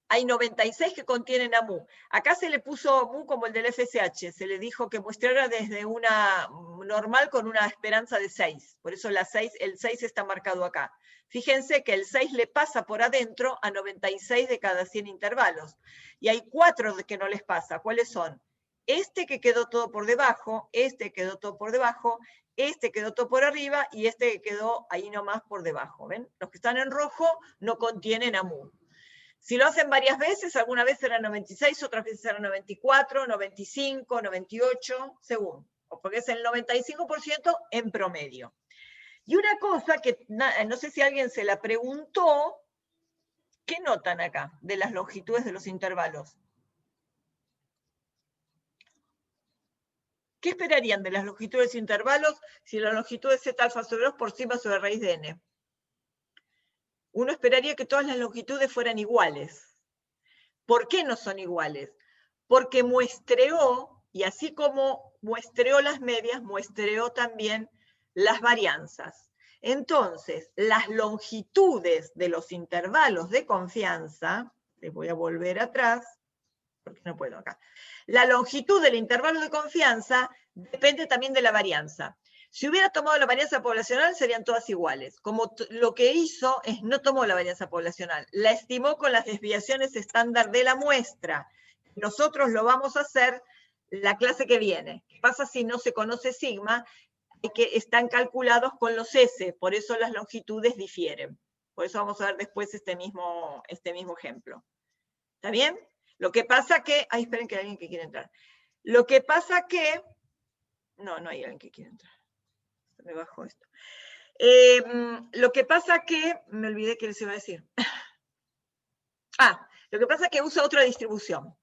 hay 96 que contienen a mu. Acá se le puso mu como el del FSH, se le dijo que muestrara desde una normal con una esperanza de 6. Por eso el 6 está marcado acá. Fíjense que el 6 le pasa por adentro a 96 de cada 100 intervalos. Y hay 4 que no les pasa. ¿Cuáles son? Este que quedó todo por debajo, este que quedó todo por debajo, este quedó todo por arriba y este que quedó ahí nomás por debajo. ¿Ven? Los que están en rojo no contienen a mu. Si lo hacen varias veces, alguna vez será 96, otras veces será 94, 95, 98, según. Porque es el 95% en promedio. Y una cosa que no sé si alguien se la preguntó, ¿qué notan acá de las longitudes de los intervalos? ¿Qué esperarían de las longitudes de intervalos si la longitud es z alfa sobre 2 por sigma sobre raíz de n? Uno esperaría que todas las longitudes fueran iguales. ¿Por qué no son iguales? Porque muestreó, y así como muestreó las medias, muestreó también las varianzas. Entonces, las longitudes de los intervalos de confianza, les voy a volver atrás, porque no puedo acá. La longitud del intervalo de confianza depende también de la varianza. Si hubiera tomado la varianza poblacional, serían todas iguales. Como lo que hizo es no tomó la varianza poblacional, la estimó con las desviaciones estándar de la muestra. Nosotros lo vamos a hacer la clase que viene. ¿Qué pasa si no se conoce sigma? Que están calculados con los S, por eso las longitudes difieren. Por eso vamos a ver después este mismo ejemplo. ¿Está bien? Lo que pasa que... Ay, esperen que hay alguien que quiere entrar. Lo que pasa que... No hay alguien que quiere entrar. Se me bajó esto. Lo que pasa que... Me olvidé que les iba a decir. Lo que pasa que usa otra distribución.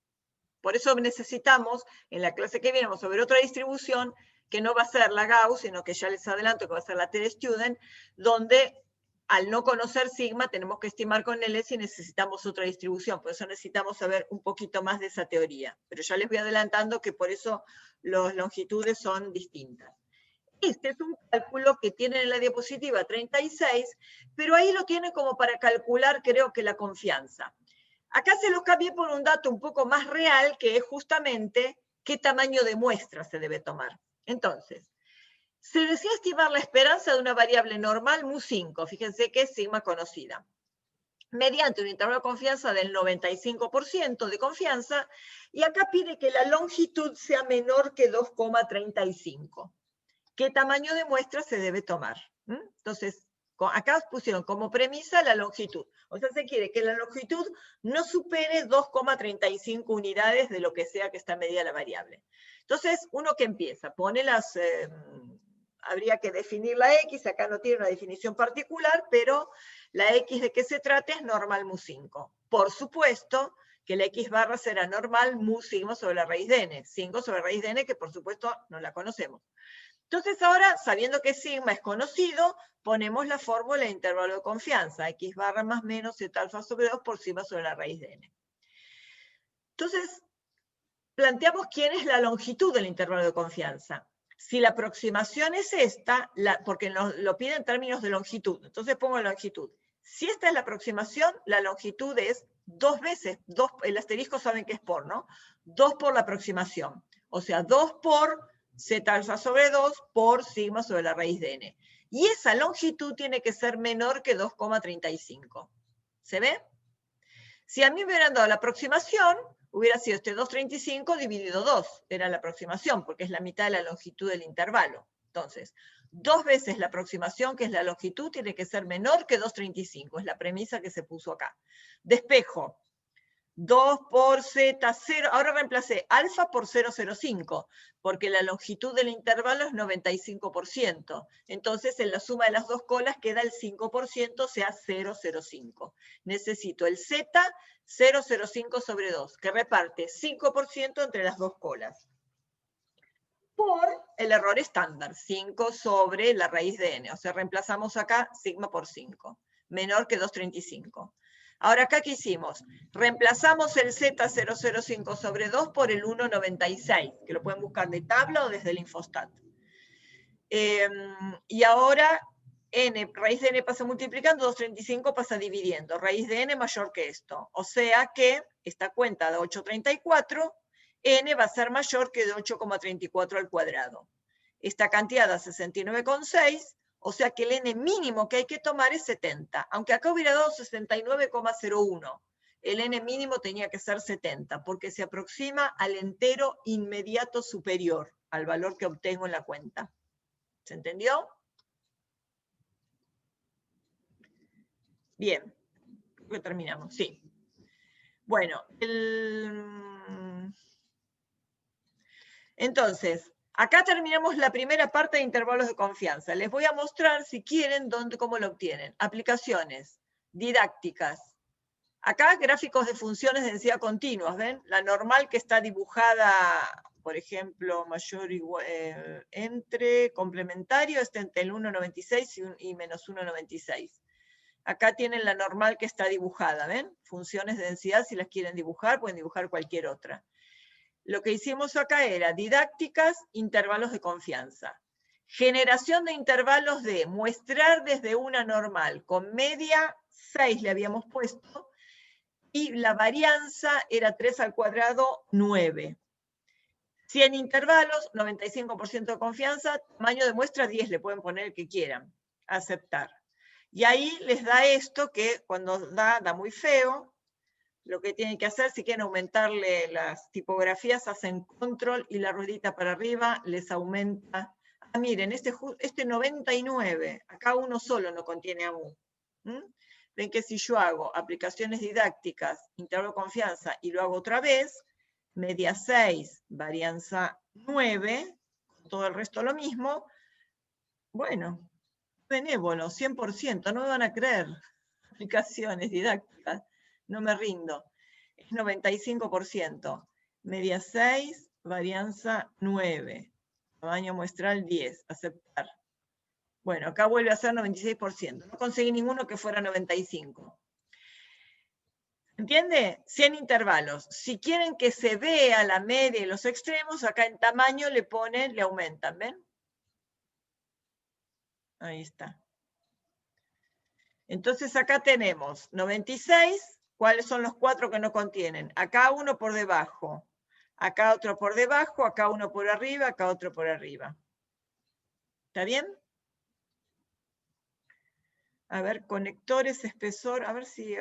Por eso necesitamos, en la clase que viene, vamos a ver otra distribución que no va a ser la Gauss, sino que ya les adelanto que va a ser la T-Student, donde al no conocer sigma tenemos que estimar con LS y necesitamos otra distribución. Por eso necesitamos saber un poquito más de esa teoría. Pero ya les voy adelantando que por eso las longitudes son distintas. Este es un cálculo que tienen en la diapositiva 36, pero ahí lo tienen como para calcular, creo que la confianza. Acá se los cambié por un dato un poco más real, que es justamente qué tamaño de muestra se debe tomar. Entonces, se desea estimar la esperanza de una variable normal mu5, fíjense que es sigma conocida, mediante un intervalo de confianza del 95% de confianza, y acá pide que la longitud sea menor que 2,35. ¿Qué tamaño de muestra se debe tomar? Entonces, acá pusieron como premisa la longitud. O sea, se quiere que la longitud no supere 2,35 unidades de lo que sea que está medida la variable. Entonces, uno que empieza, pone las... habría que definir la X, acá no tiene una definición particular, pero la X de que se trate es normal mu5. Por supuesto que la X barra será normal mu sigma sobre la raíz de n. 5 sobre raíz de n, que por supuesto no la conocemos. Entonces ahora, sabiendo que sigma es conocido, ponemos la fórmula de intervalo de confianza, X barra más menos z alfa sobre 2 por sigma sobre la raíz de n. Entonces, planteamos quién es la longitud del intervalo de confianza. Si la aproximación es esta, porque lo pide en términos de longitud, entonces pongo la longitud. Si esta es la aproximación, la longitud es 2 veces, el asterisco saben que es por, ¿no? 2 por la aproximación. O sea, 2 por z alfa sobre 2 por sigma sobre la raíz de n. Y esa longitud tiene que ser menor que 2,35. ¿Se ve? Si a mí me hubieran dado la aproximación, hubiera sido este 2,35 dividido 2. Era la aproximación, porque es la mitad de la longitud del intervalo. Entonces, 2 veces la aproximación, que es la longitud, tiene que ser menor que 2,35. Es la premisa que se puso acá. Despejo. 2 por z, 0, ahora reemplacé alfa por 0,05, porque la longitud del intervalo es 95%. Entonces, en la suma de las dos colas queda el 5%, o sea, 0,05. Necesito el z, 0,05 sobre 2, que reparte 5% entre las dos colas. Por el error estándar, 5 sobre la raíz de n. O sea, reemplazamos acá sigma por 5, menor que 2,35. Ahora acá, ¿qué hicimos? Reemplazamos el Z005 sobre 2 por el 1,96, que lo pueden buscar de tabla o desde el Infostat. Y ahora n, raíz de n pasa multiplicando, 2,35 pasa dividiendo. Raíz de n mayor que esto. O sea que esta cuenta de 8,34, n va a ser mayor que de 8,34 al cuadrado. Esta cantidad da 69,6. O sea que el n mínimo que hay que tomar es 70. Aunque acá hubiera dado 69,01. El n mínimo tenía que ser 70, porque se aproxima al entero inmediato superior, al valor que obtengo en la cuenta. ¿Se entendió? Bien. Creo que terminamos, sí. Bueno, entonces, acá terminamos la primera parte de intervalos de confianza. Les voy a mostrar, si quieren, cómo lo obtienen. Aplicaciones didácticas. Acá gráficos de funciones de densidad continuas, ¿ven? La normal que está dibujada, por ejemplo, mayor igual, entre complementario, está entre el 1,96 y menos 1,96. Acá tienen la normal que está dibujada, ¿ven? Funciones de densidad, si las quieren dibujar, pueden dibujar cualquier otra. Lo que hicimos acá era didácticas, intervalos de confianza. Generación de intervalos de muestrar desde una normal, con media 6 le habíamos puesto, y la varianza era 3 al cuadrado, 9. 100 intervalos, 95% de confianza, tamaño de muestra 10, le pueden poner el que quieran, aceptar. Y ahí les da esto que cuando da muy feo. Lo que tienen que hacer, si quieren aumentarle las tipografías, hacen control y la ruedita para arriba les aumenta. Ah, miren, este 99, acá uno solo no contiene aún. Ven que si yo hago aplicaciones didácticas, intervalo de confianza, y lo hago otra vez, media 6, varianza 9, todo el resto lo mismo, bueno, benévolo, 100%, no me van a creer. Aplicaciones didácticas, no me rindo. Es 95%. Media 6, varianza 9. Tamaño muestral 10, aceptar. Bueno, acá vuelve a ser 96%. No conseguí ninguno que fuera 95. ¿Entiende? 100 intervalos. Si quieren que se vea la media y los extremos, acá en tamaño le ponen, le aumentan, ¿ven? Ahí está. Entonces acá tenemos 96, ¿cuáles son los 4 que no contienen? Acá uno por debajo, acá otro por debajo, acá uno por arriba, acá otro por arriba. ¿Está bien? A ver, conectores, espesor, a ver si...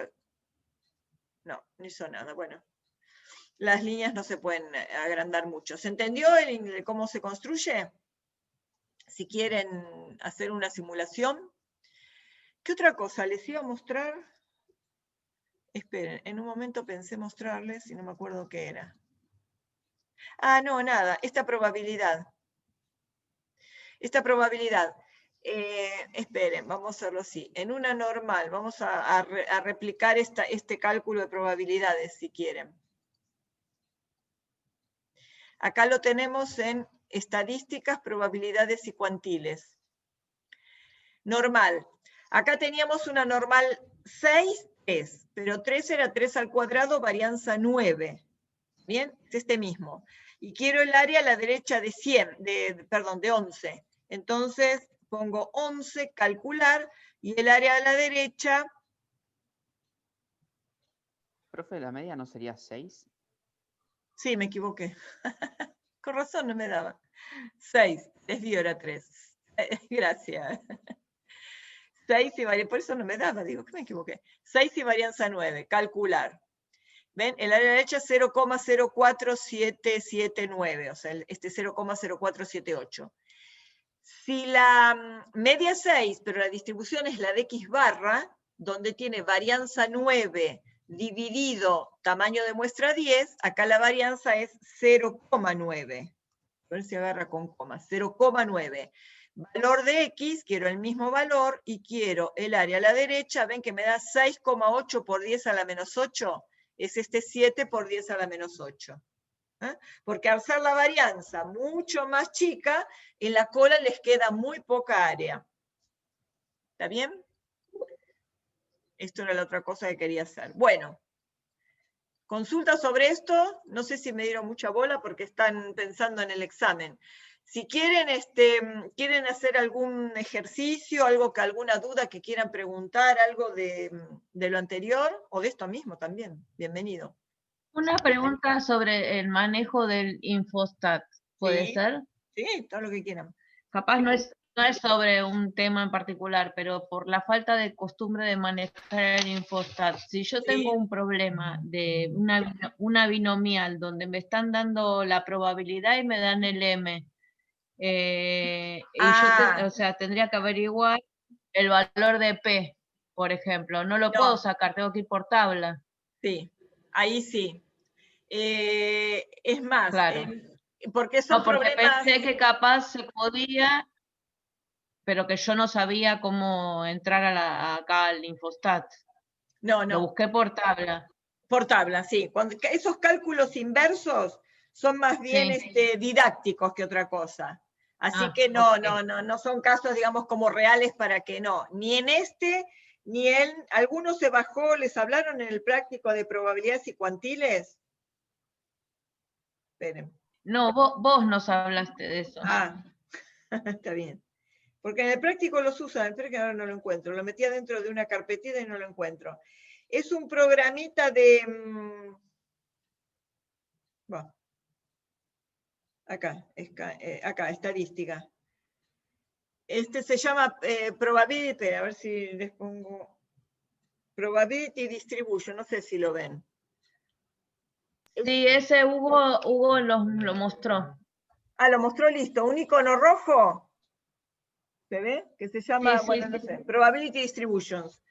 No, no hizo nada, bueno. Las líneas no se pueden agrandar mucho. ¿Se entendió cómo se construye? Si quieren hacer una simulación. ¿Qué otra cosa les iba a mostrar? Esperen, en un momento pensé mostrarles y no me acuerdo qué era. Ah, no, nada, esta probabilidad. Esta probabilidad. Esperen, vamos a hacerlo así. En una normal, vamos a replicar este cálculo de probabilidades, si quieren. Acá lo tenemos en estadísticas, probabilidades y cuantiles. Normal. Acá teníamos una normal 6, 3, pero 3 era 3 al cuadrado, varianza 9. ¿Bien? Es este mismo. Y quiero el área a la derecha de 100, de 11. Entonces pongo 11, calcular, y el área a la derecha... Profe, ¿la media no sería 6? Sí, me equivoqué. Con razón no me daba. 6, desvío era 3. Gracias. 6 y varianza, por eso no me daba, digo, que me equivoqué. 6 y varianza 9, calcular. ¿Ven? El área derecha 0,04779, o sea, este 0,0478. Si la media es 6, pero la distribución es la de X barra, donde tiene varianza 9 dividido tamaño de muestra 10, acá la varianza es 0,9. A ver si agarra con coma, 0,9. Valor de X, quiero el mismo valor y quiero el área a la derecha, ven que me da 6,8 por 10 a la menos 8, es este 7 por 10 a la menos 8. Porque al ser la varianza mucho más chica, en la cola les queda muy poca área. ¿Está bien? Esto era la otra cosa que quería hacer. Bueno, consultas sobre esto, no sé si me dieron mucha bola porque están pensando en el examen. Si quieren, quieren hacer algún ejercicio, alguna duda que quieran preguntar, algo de lo anterior, o de esto mismo también, bienvenido. Una pregunta sobre el manejo del infostat, ¿puede Sí. ser? Sí, todo lo que quieran. Capaz no es sobre un tema en particular, pero por la falta de costumbre de manejar el infostat. Si yo tengo un problema de una binomial donde me están dando la probabilidad y me dan el M, y yo o sea, tendría que averiguar el valor de P, por ejemplo. No lo puedo sacar, tengo que ir por tabla. Sí. Ahí sí. Es más, Claro. porque son No, porque problemas... pensé que capaz se podía, pero que yo no sabía cómo entrar acá al Infostat. No, Lo no, busqué por tabla. por tabla, sí. Esos cálculos inversos son más bien Sí. didácticos que otra cosa. Así que Ok. no son casos, digamos, como reales para que no. Ni en este, ni en... ¿Algunos se bajó, les hablaron en el práctico de probabilidades y cuantiles? Esperen. No, vos nos hablaste de eso. Ah, está bien. Porque en el práctico los usan, espero que ahora no lo encuentro. Lo metía dentro de una carpetita y no lo encuentro. Es un programita de... bueno, acá, estadística. Este se llama Probability, a ver si les pongo... Probability Distribution, no sé si lo ven. Sí, ese Hugo lo mostró. Ah, lo mostró listo. Un icono rojo. ¿Se ve? Que se llama, Sí, bueno, sí, no sí. sé, Probability Distributions.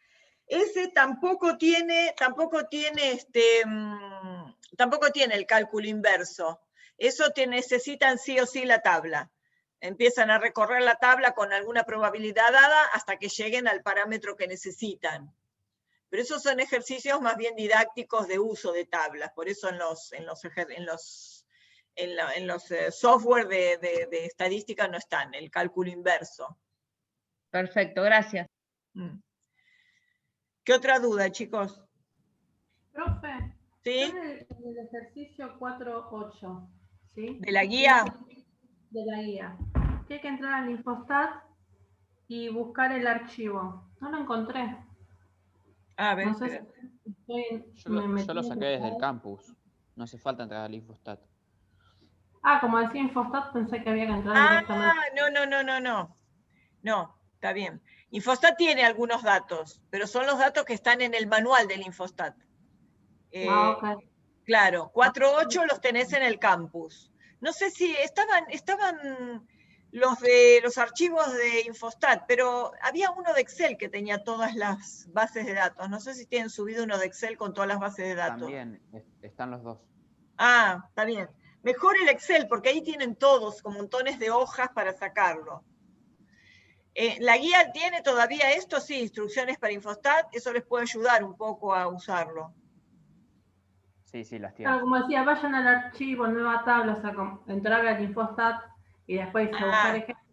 Ese tampoco tiene el cálculo inverso. Eso necesitan sí o sí la tabla. Empiezan a recorrer la tabla con alguna probabilidad dada hasta que lleguen al parámetro que necesitan. Pero esos son ejercicios más bien didácticos de uso de tablas. Por eso en los software de estadística no están, el cálculo inverso. Perfecto, gracias. ¿Qué otra duda, chicos? Profe, ¿Sí? yo en el ejercicio 4.8, ¿sí? ¿De la guía? De la guía. Que hay que entrar al Infostat y buscar el archivo. No lo encontré. A ver, No sé si espera. Yo lo saqué desde el campus. No hace falta entrar al Infostat. Ah, como decía Infostat, pensé que había que entrar directamente. No, está bien. Infostat tiene algunos datos, pero son los datos que están en el manual del Infostat. Ok. Claro, 4.8 los tenés en el campus. No sé si estaban los archivos de Infostat, pero había uno de Excel que tenía todas las bases de datos. No sé si tienen subido uno de Excel con todas las bases de datos. También están los dos. Ah, está bien. Mejor el Excel, porque ahí tienen todos, con montones de hojas para sacarlo. ¿La guía tiene todavía esto? Sí, instrucciones para Infostat, eso les puede ayudar un poco a usarlo. Sí, las tiene. Claro, como decía, vayan al archivo, nueva tabla, o sea, entrar al Infostat y después buscar ejemplo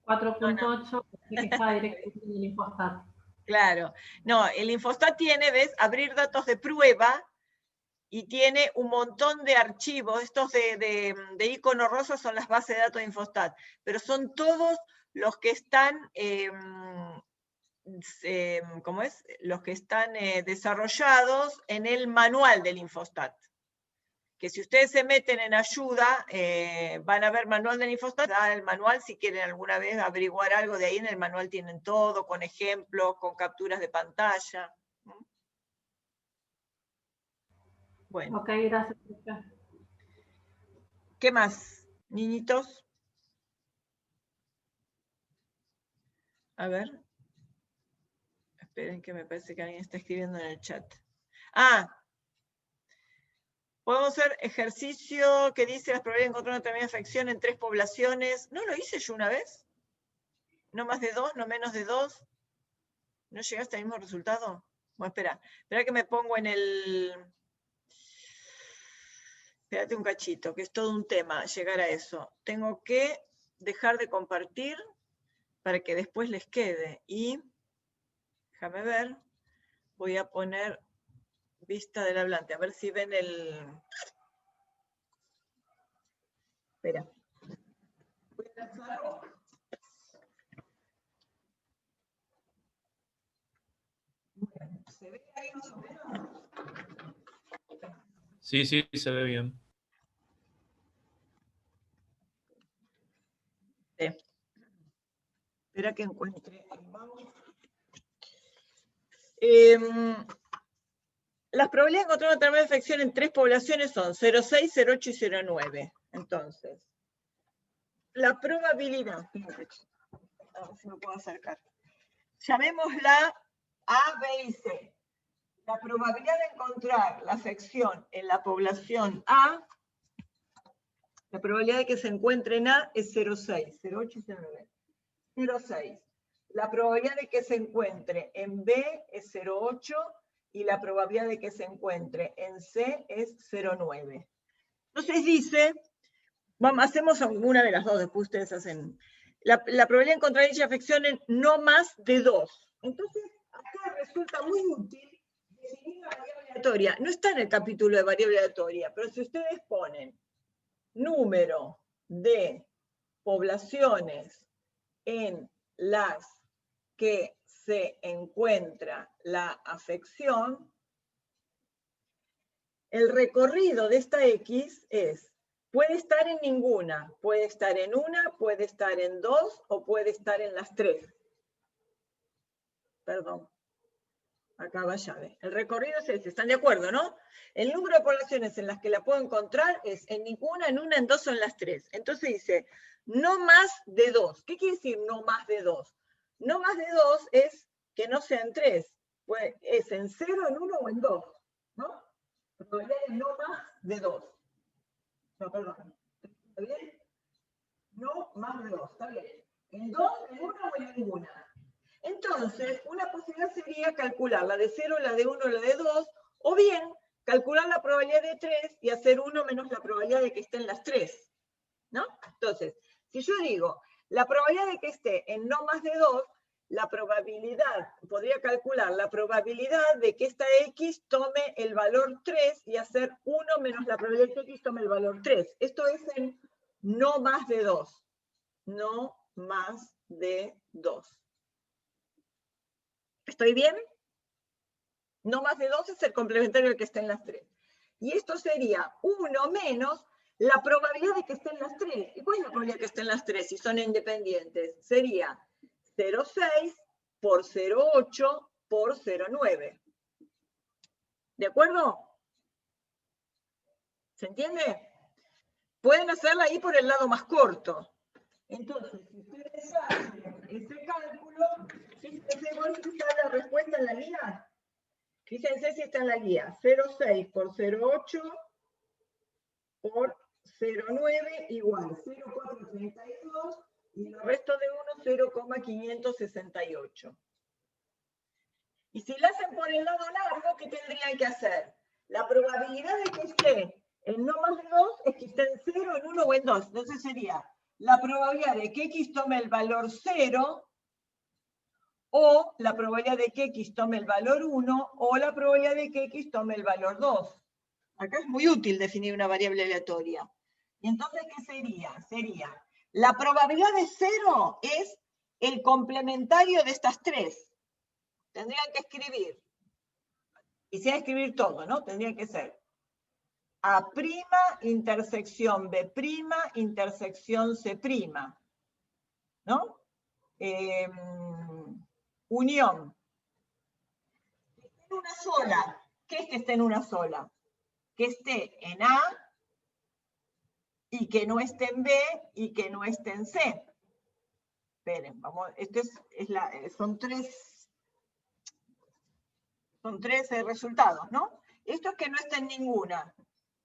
4.8, que está directamente en el Infostat. Claro. No, el Infostat tiene, ¿ves? Abrir datos de prueba y tiene un montón de archivos. Estos de icono rosa son las bases de datos de Infostat, pero son todos los que están, ¿cómo es? Los que están desarrollados en el manual del Infostat. Que si ustedes se meten en ayuda, van a ver manual del Infostat, el manual si quieren alguna vez averiguar algo de ahí, en el manual tienen todo, con ejemplos, con capturas de pantalla. Bueno. Ok, gracias. ¿Qué más, niñitos? A ver. Esperen que me parece que alguien está escribiendo en el chat. Podemos hacer ejercicio que dice las probabilidades de encontrar una determinada fracción en 3 poblaciones. ¿No lo hice yo una vez? ¿No más de 2? ¿No menos de 2? ¿No llegaste al mismo resultado? Bueno, espera que me pongo en el... Espérate un cachito, que es todo un tema llegar a eso. Tengo que dejar de compartir para que después les quede. Y, déjame ver, voy a poner vista del hablante, a ver si ven el... Espera. Voy a lanzarlo. Bueno, ¿se ve ahí más o menos? Sí, se ve bien. Espera que encuentre el mouse. Las probabilidades de encontrar una determinada infección en 3 poblaciones son 0,6, 0,8 y 0,9. Entonces, la probabilidad, a ver si me puedo acercar. Llamémosla A, B y C. la probabilidad de encontrar la afección en la población A, la probabilidad de que se encuentre en A es 0,6, 0,8 y 0,9. 0,6. La probabilidad de que se encuentre en B es 0,8 y la probabilidad de que se encuentre en C es 0,9. Entonces dice, hacemos alguna de las dos, después ustedes hacen. La probabilidad de encontrar dicha afección en no más de 2. Entonces, acá resulta muy útil definir una variable aleatoria. No está en el capítulo de variable aleatoria, pero si ustedes ponen número de poblaciones en las que se encuentra la afección, el recorrido de esta X es, puede estar en ninguna, puede estar en una, puede estar en dos o puede estar en las tres. Perdón, acá va llave. El recorrido es este, ¿están de acuerdo, no? El número de poblaciones en las que la puedo encontrar es en ninguna, en una, en dos o en las tres. Entonces dice, no más de 2. ¿Qué quiere decir no más de 2? No más de 2 es que no sea en 3. Pues es en 0, en 1 o en 2. ¿No? Probabilidad de no más de 2. No, perdón. ¿Está bien? No más de 2. Está bien. En 2, en 1 o en ninguna. Entonces, una posibilidad sería calcular la de 0, la de 1, la de 2, o bien calcular la probabilidad de 3 y hacer 1 menos la probabilidad de que esté en las 3. ¿No? Entonces, si yo digo, la probabilidad de que esté en no más de 2, la probabilidad, podría calcular la probabilidad de que esta X tome el valor 3 y hacer 1 menos la probabilidad de que X tome el valor 3. Esto es en no más de 2. No más de 2. ¿Estoy bien? No más de 2 es el complementario del que esté en las 3. Y esto sería 1 menos la probabilidad de que estén las 3. ¿Y cuál es la probabilidad de que estén las 3 si son independientes? Sería 0,6 por 0,8 por 0,9. ¿De acuerdo? ¿Se entiende? Pueden hacerla ahí por el lado más corto. Entonces, si ustedes hacen ese cálculo, fíjense si está la respuesta en la guía. Fíjense si está en la guía. 0,6 por 0,8 por 0,9 igual 0,432 y el resto de 1, 0,568. Y si la hacen por el lado largo, ¿qué tendrían que hacer? La probabilidad de que esté en no más de 2 es que esté en 0, en 1 o en 2. Entonces sería la probabilidad de que X tome el valor 0 o la probabilidad de que X tome el valor 1 o la probabilidad de que X tome el valor 2. Acá es muy útil definir una variable aleatoria. ¿Y entonces qué sería? Sería, la probabilidad de 0 es el complementario de estas tres. Tendrían que escribir, quisiera escribir todo, ¿no? Tendría que ser A' intersección B' intersección C', ¿no? Unión. En una sola. ¿Qué es que esté en una sola? Que esté en A y que no esté en B y que no esté en C. Esperen, vamos, son tres resultados, ¿no? Esto es que no esté en ninguna.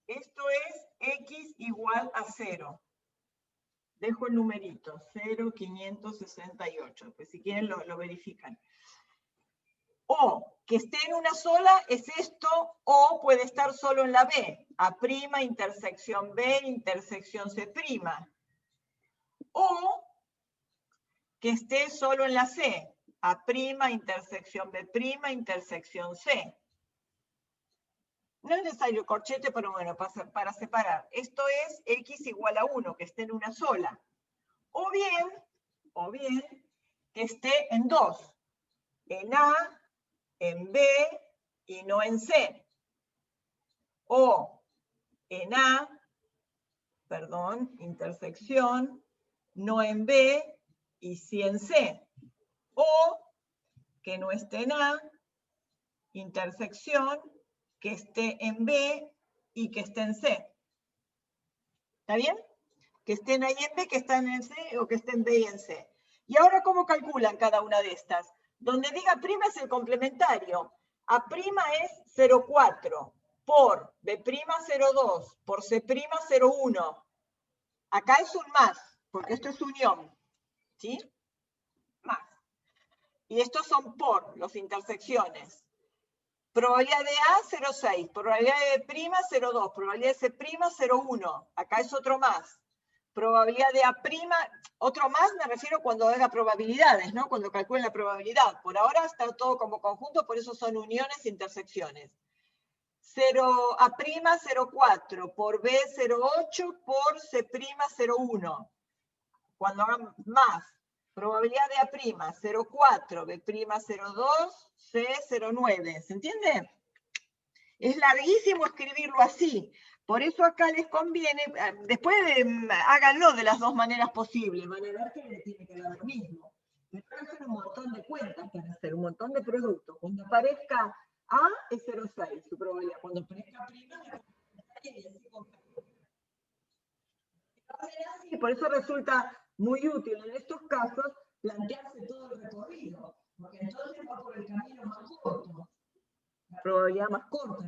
Esto es X igual a 0. Dejo el numerito, 0,568. Pues si quieren lo verifican. O que esté en una sola es esto, o puede estar solo en la B. A' intersección B intersección C'. O que esté solo en la C. A' intersección B' intersección C. No es necesario corchete, pero bueno, para separar. Esto es X igual a 1, que esté en una sola. O bien, que esté en 2. En A, en B y no en C. O en A, intersección, no en B y sí en C. O que no esté en A, intersección, que esté en B y que esté en C. ¿Está bien? Que estén ahí en B, que estén en C o que estén en B y en C. Y ahora, ¿cómo calculan cada una de estas? Donde diga prima es el complementario. A' es 0,4 por B'02 por C'01. Acá es un más, porque esto es unión. ¿Sí? Más. Y estos son por, las intersecciones. Probabilidad de A, 0,6. Probabilidad de B', 0,2. Probabilidad de C', 0,1. Acá es otro más. Probabilidad de A', otro más me refiero cuando haga probabilidades, ¿no? Cuando calculen la probabilidad. Por ahora está todo como conjunto, por eso son uniones e intersecciones. A', 0,4 por B, 0,8 por C', 0,1. Cuando hagan más. Probabilidad de A', 0,4, B', 0,2, C, 0,9. ¿Se entiende? Es larguísimo escribirlo así. Por eso acá les conviene, después háganlo de las dos maneras posibles. Van a ver que le tiene que dar lo mismo. Van a hacer un montón de cuentas, van a hacer un montón de productos. Cuando aparezca A es 0,6 su probabilidad. Cuando aparezca A', y por eso resulta muy útil en estos casos plantearse todo el recorrido, porque entonces va por el camino más corto, la probabilidad más corta,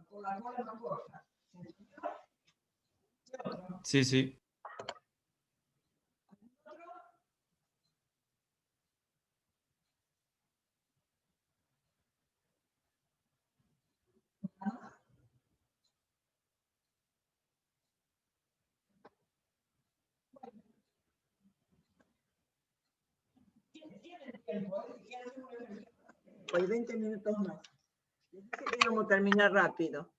por la cola más corta. Sí, sí. Hoy 20 minutos más. Así que vamos a terminar rápido.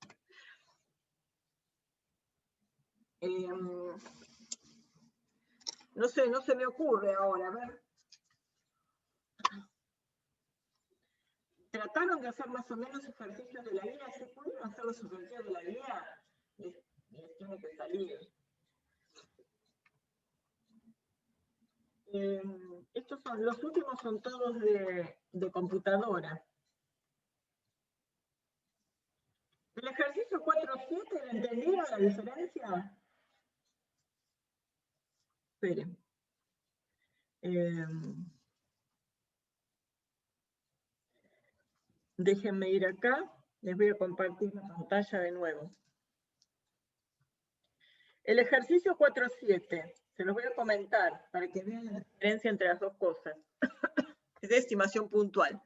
No sé, no se me ocurre ahora, a ver. Trataron de hacer más o menos ejercicios de la guía. ¿Se pudieron hacer los ejercicios de la guía? Les tiene que salir. Estos son, los últimos son todos de computadora. ¿El ejercicio 4.7 ¿le entendieron la diferencia? Esperen. Déjenme ir acá. Les voy a compartir la pantalla de nuevo. El ejercicio 4.7. Se los voy a comentar para que vean la diferencia entre las dos cosas. Es de estimación puntual.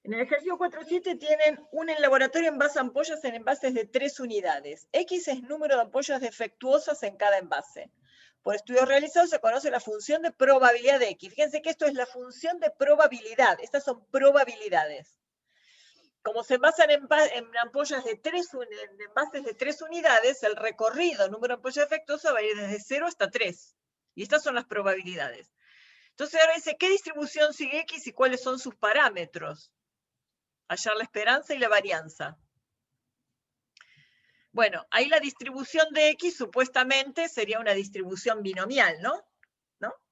En el ejercicio 4.7 tienen un laboratorio envasa ampollas en envases de 3 unidades. X es número de ampollas defectuosas en cada envase. Por estudios realizados se conoce la función de probabilidad de X. Fíjense que esto es la función de probabilidad. Estas son probabilidades. Como se envasan en ampollas de en envases de 3 unidades, el recorrido, número de ampollas defectuosas va a ir desde 0 hasta 3. Y estas son las probabilidades. Entonces ahora dice, ¿qué distribución sigue X y cuáles son sus parámetros? Hallar la esperanza y la varianza. Bueno, ahí la distribución de X supuestamente sería una distribución binomial, ¿no?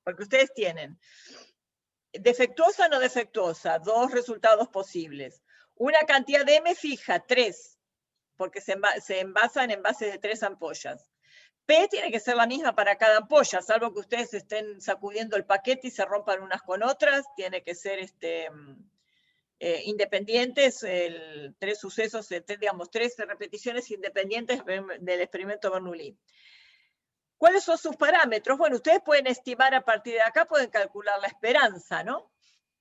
Porque ustedes tienen defectuosa o no defectuosa, dos resultados posibles. Una cantidad de M fija, 3, porque se envasa en envases de 3 ampollas. P tiene que ser la misma para cada ampolla, salvo que ustedes estén sacudiendo el paquete y se rompan unas con otras, tiene que ser independientes, 3 sucesos, digamos, 3 repeticiones independientes del experimento Bernoulli. ¿Cuáles son sus parámetros? Bueno, ustedes pueden estimar a partir de acá, pueden calcular la esperanza, ¿no?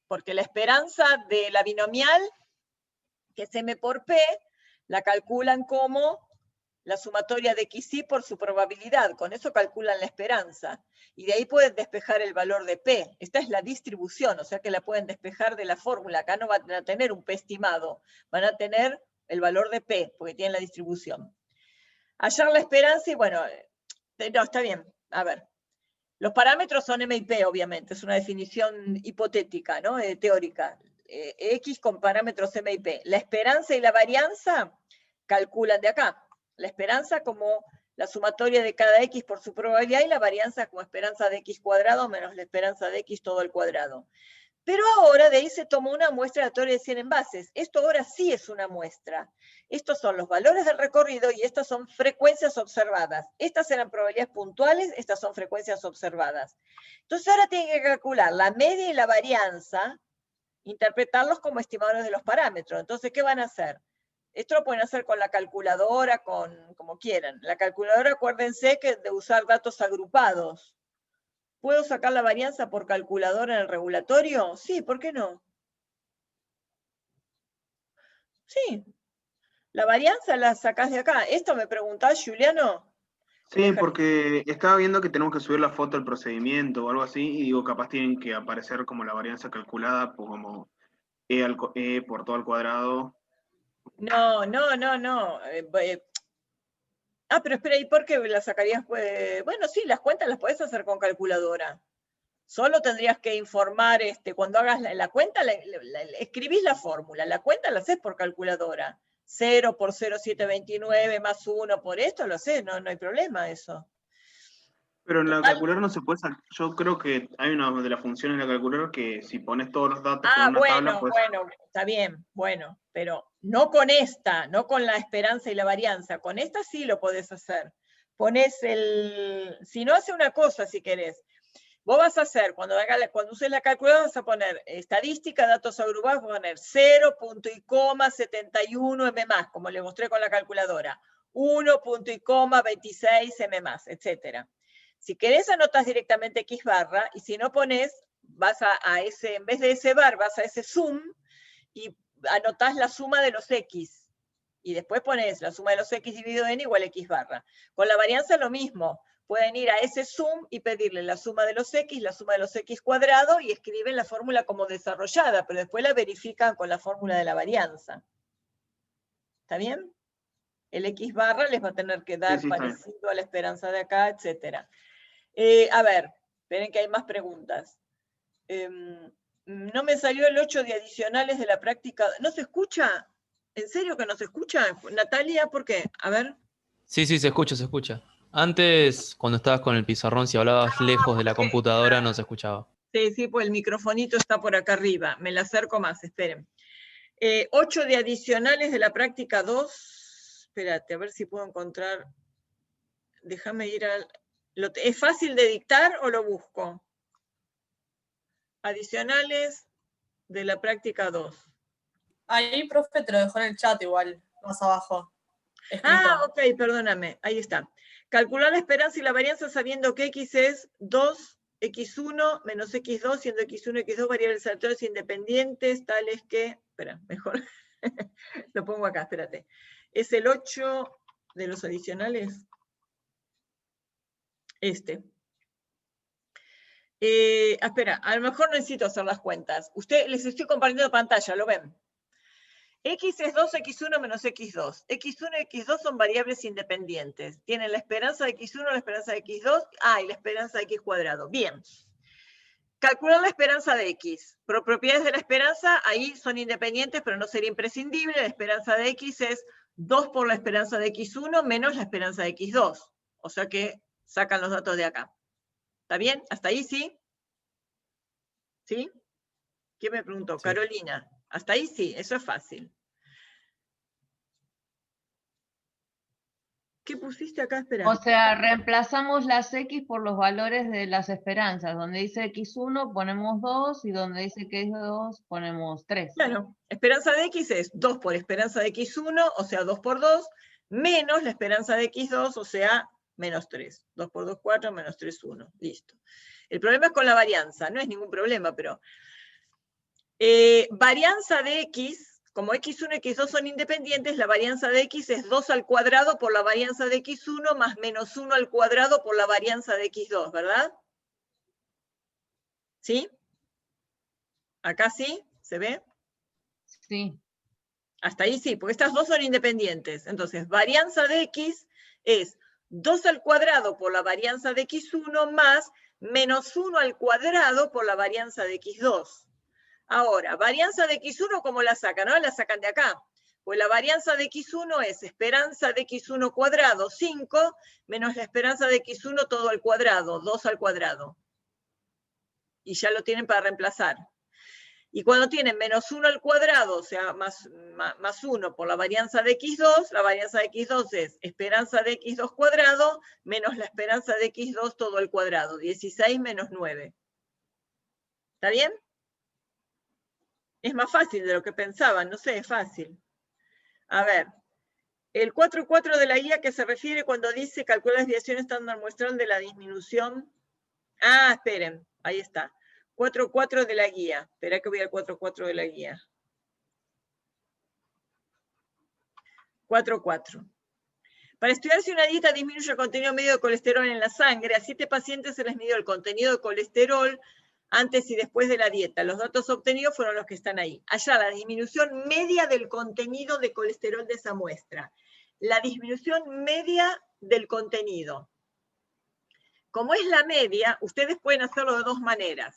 Porque la esperanza de la binomial, que es M por P, la calculan como la sumatoria de XY por su probabilidad. Con eso calculan la esperanza. Y de ahí pueden despejar el valor de P. Esta es la distribución, o sea que la pueden despejar de la fórmula. Acá no van a tener un P estimado, van a tener el valor de P, porque tienen la distribución. Hallar la esperanza y bueno, no, está bien. A ver, los parámetros son M y P, obviamente. Es una definición hipotética, ¿no? Teórica. X con parámetros M y P. La esperanza y la varianza calculan de acá. La esperanza como la sumatoria de cada X por su probabilidad y la varianza como esperanza de X cuadrado menos la esperanza de X todo al cuadrado. Pero ahora de ahí se tomó una muestra aleatoria de 100 envases. Esto ahora sí es una muestra. Estos son los valores del recorrido y estas son frecuencias observadas. Estas eran probabilidades puntuales, estas son frecuencias observadas. Entonces ahora tienen que calcular la media y la varianza interpretarlos como estimadores de los parámetros. Entonces, ¿qué van a hacer? Esto lo pueden hacer con la calculadora, como quieran. La calculadora, acuérdense que de usar datos agrupados. ¿Puedo sacar la varianza por calculadora en el regulatorio? Sí, ¿por qué no? Sí. La varianza la sacás de acá. ¿Esto me preguntás, Juliano? Sí, porque estaba viendo que tenemos que subir la foto del procedimiento o algo así, y digo, capaz tienen que aparecer como la varianza calculada, pues como E por todo al cuadrado. No. Pero espera, ¿y por qué las sacarías? Bueno, sí, las cuentas las podés hacer con calculadora. Solo tendrías que informar, cuando hagas la cuenta, escribís la fórmula, la cuenta la haces por calculadora. 0 por 0,729 más 1 por esto, lo haces, no hay problema eso. Pero en la calculadora no se puede sacar. Yo creo que hay una de las funciones de la calculadora que si pones todos los datos con una tabla, pues... Bueno, está bien, bueno, pero no con esta, no con la esperanza y la varianza. Con esta sí lo podés hacer. Ponés si no, hace una cosa si querés. Vos vas a hacer, cuando uses la calculadora, vas a poner estadística, datos agrupados, vas a poner 0,71 m+, como le mostré con la calculadora, 1,26 m+, etc. Si querés, anotás directamente X barra, y si no pones, vas a ese, en vez de ese bar, vas a ese sum, y anotás la suma de los X. Y después pones la suma de los X dividido en igual a X barra. Con la varianza lo mismo. Pueden ir a ese sum y pedirle la suma de los X, la suma de los X cuadrado, y escriben la fórmula como desarrollada, pero después la verifican con la fórmula de la varianza. ¿Está bien? El X barra les va a tener que dar parecido a la esperanza de acá, etc. A ver, esperen que hay más preguntas. No me salió el 8 de adicionales de la práctica. ¿No se escucha? ¿En serio que no se escucha? Natalia, ¿por qué? A ver. Sí, se escucha, se escucha. Antes, cuando estabas con el pizarrón, si hablabas lejos de la computadora, no se escuchaba. Sí, pues el microfonito está por acá arriba. Me la acerco más, esperen. 8 de adicionales de la práctica 2. Espérate, a ver si puedo encontrar. Déjame ir al... ¿Es fácil de dictar o lo busco? Adicionales de la práctica 2. Ahí, profe, te lo dejó en el chat igual, más abajo. Escrito. Ok, perdóname, ahí está. Calcular la esperanza y la varianza sabiendo que X es 2x1 menos x2, siendo x1 y x2 variables aleatorias independientes, tales que... Espera, mejor lo pongo acá, espérate. Es el 8 de los adicionales. Espera, a lo mejor no necesito hacer las cuentas. Les estoy compartiendo pantalla, ¿lo ven? X es 2x1 menos x2. x1 y x2 son variables independientes. Tienen la esperanza de x1, la esperanza de x2, y la esperanza de x cuadrado. Bien. Calcular la esperanza de x. Por propiedades de la esperanza, ahí son independientes, pero no sería imprescindible. La esperanza de x es 2 por la esperanza de x1 menos la esperanza de x2. O sea que sacan los datos de acá. ¿Está bien? ¿Hasta ahí sí? ¿Sí? ¿Quién me preguntó? Sí. Carolina. Hasta ahí sí, eso es fácil. ¿Qué pusiste acá? Espera. O sea, reemplazamos las X por los valores de las esperanzas. Donde dice X1 ponemos 2 y donde dice que es 2 ponemos 3. Claro, esperanza de X es 2 por esperanza de X1, o sea 2 por 2, menos la esperanza de X2, o sea menos 3. 2 por 2, 4, menos 3, 1. Listo. El problema es con la varianza, no es ningún problema, pero... varianza de X, como X1 y X2 son independientes, la varianza de X es 2 al cuadrado por la varianza de X1 más menos 1 al cuadrado por la varianza de X2, ¿verdad? ¿Sí? ¿Acá sí? ¿Se ve? Sí. Hasta ahí sí, porque estas dos son independientes. Entonces, varianza de X es 2 al cuadrado por la varianza de X1 más menos 1 al cuadrado por la varianza de X2. Ahora, varianza de X1, ¿cómo la sacan? ¿No? La sacan de acá. Pues la varianza de X1 es esperanza de X1 cuadrado, 5, menos la esperanza de X1 todo al cuadrado, 2 al cuadrado. Y ya lo tienen para reemplazar. Y cuando tienen menos 1 al cuadrado, o sea, más 1 por la varianza de X2, la varianza de X2 es esperanza de X2 cuadrado menos la esperanza de X2 todo al cuadrado, 16 menos 9. ¿Está bien? Es más fácil de lo que pensaban, no sé, es fácil. A ver, el 4.4 de la guía que se refiere cuando dice calcular la desviación estándar muestral de la disminución. Ah, esperen, ahí está. 4.4 de la guía. Espera que voy al 4.4 de la guía. 4.4. Para estudiar si una dieta disminuye el contenido medio de colesterol en la sangre, a 7 pacientes se les midió el contenido de colesterol antes y después de la dieta. Los datos obtenidos fueron los que están ahí. Allá la disminución media del contenido de colesterol de esa muestra. La disminución media del contenido. Como es la media, ustedes pueden hacerlo de dos maneras.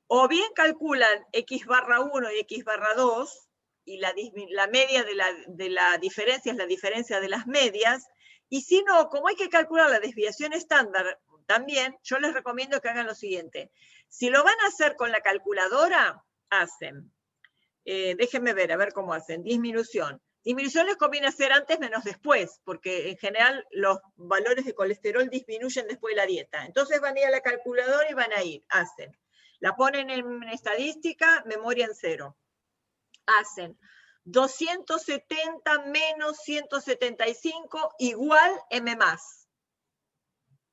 O bien calculan X/1 y X/2, y la media de la diferencia es la diferencia de las medias, y si no, como hay que calcular la desviación estándar también, yo les recomiendo que hagan lo siguiente. Si lo van a hacer con la calculadora, hacen, déjenme ver, a ver cómo hacen, disminución. Disminución les conviene hacer antes menos después, porque en general los valores de colesterol disminuyen después de la dieta. Entonces van a ir a la calculadora y van a ir, hacen. La ponen en estadística, memoria en 0. Hacen 270 menos 175 igual M+.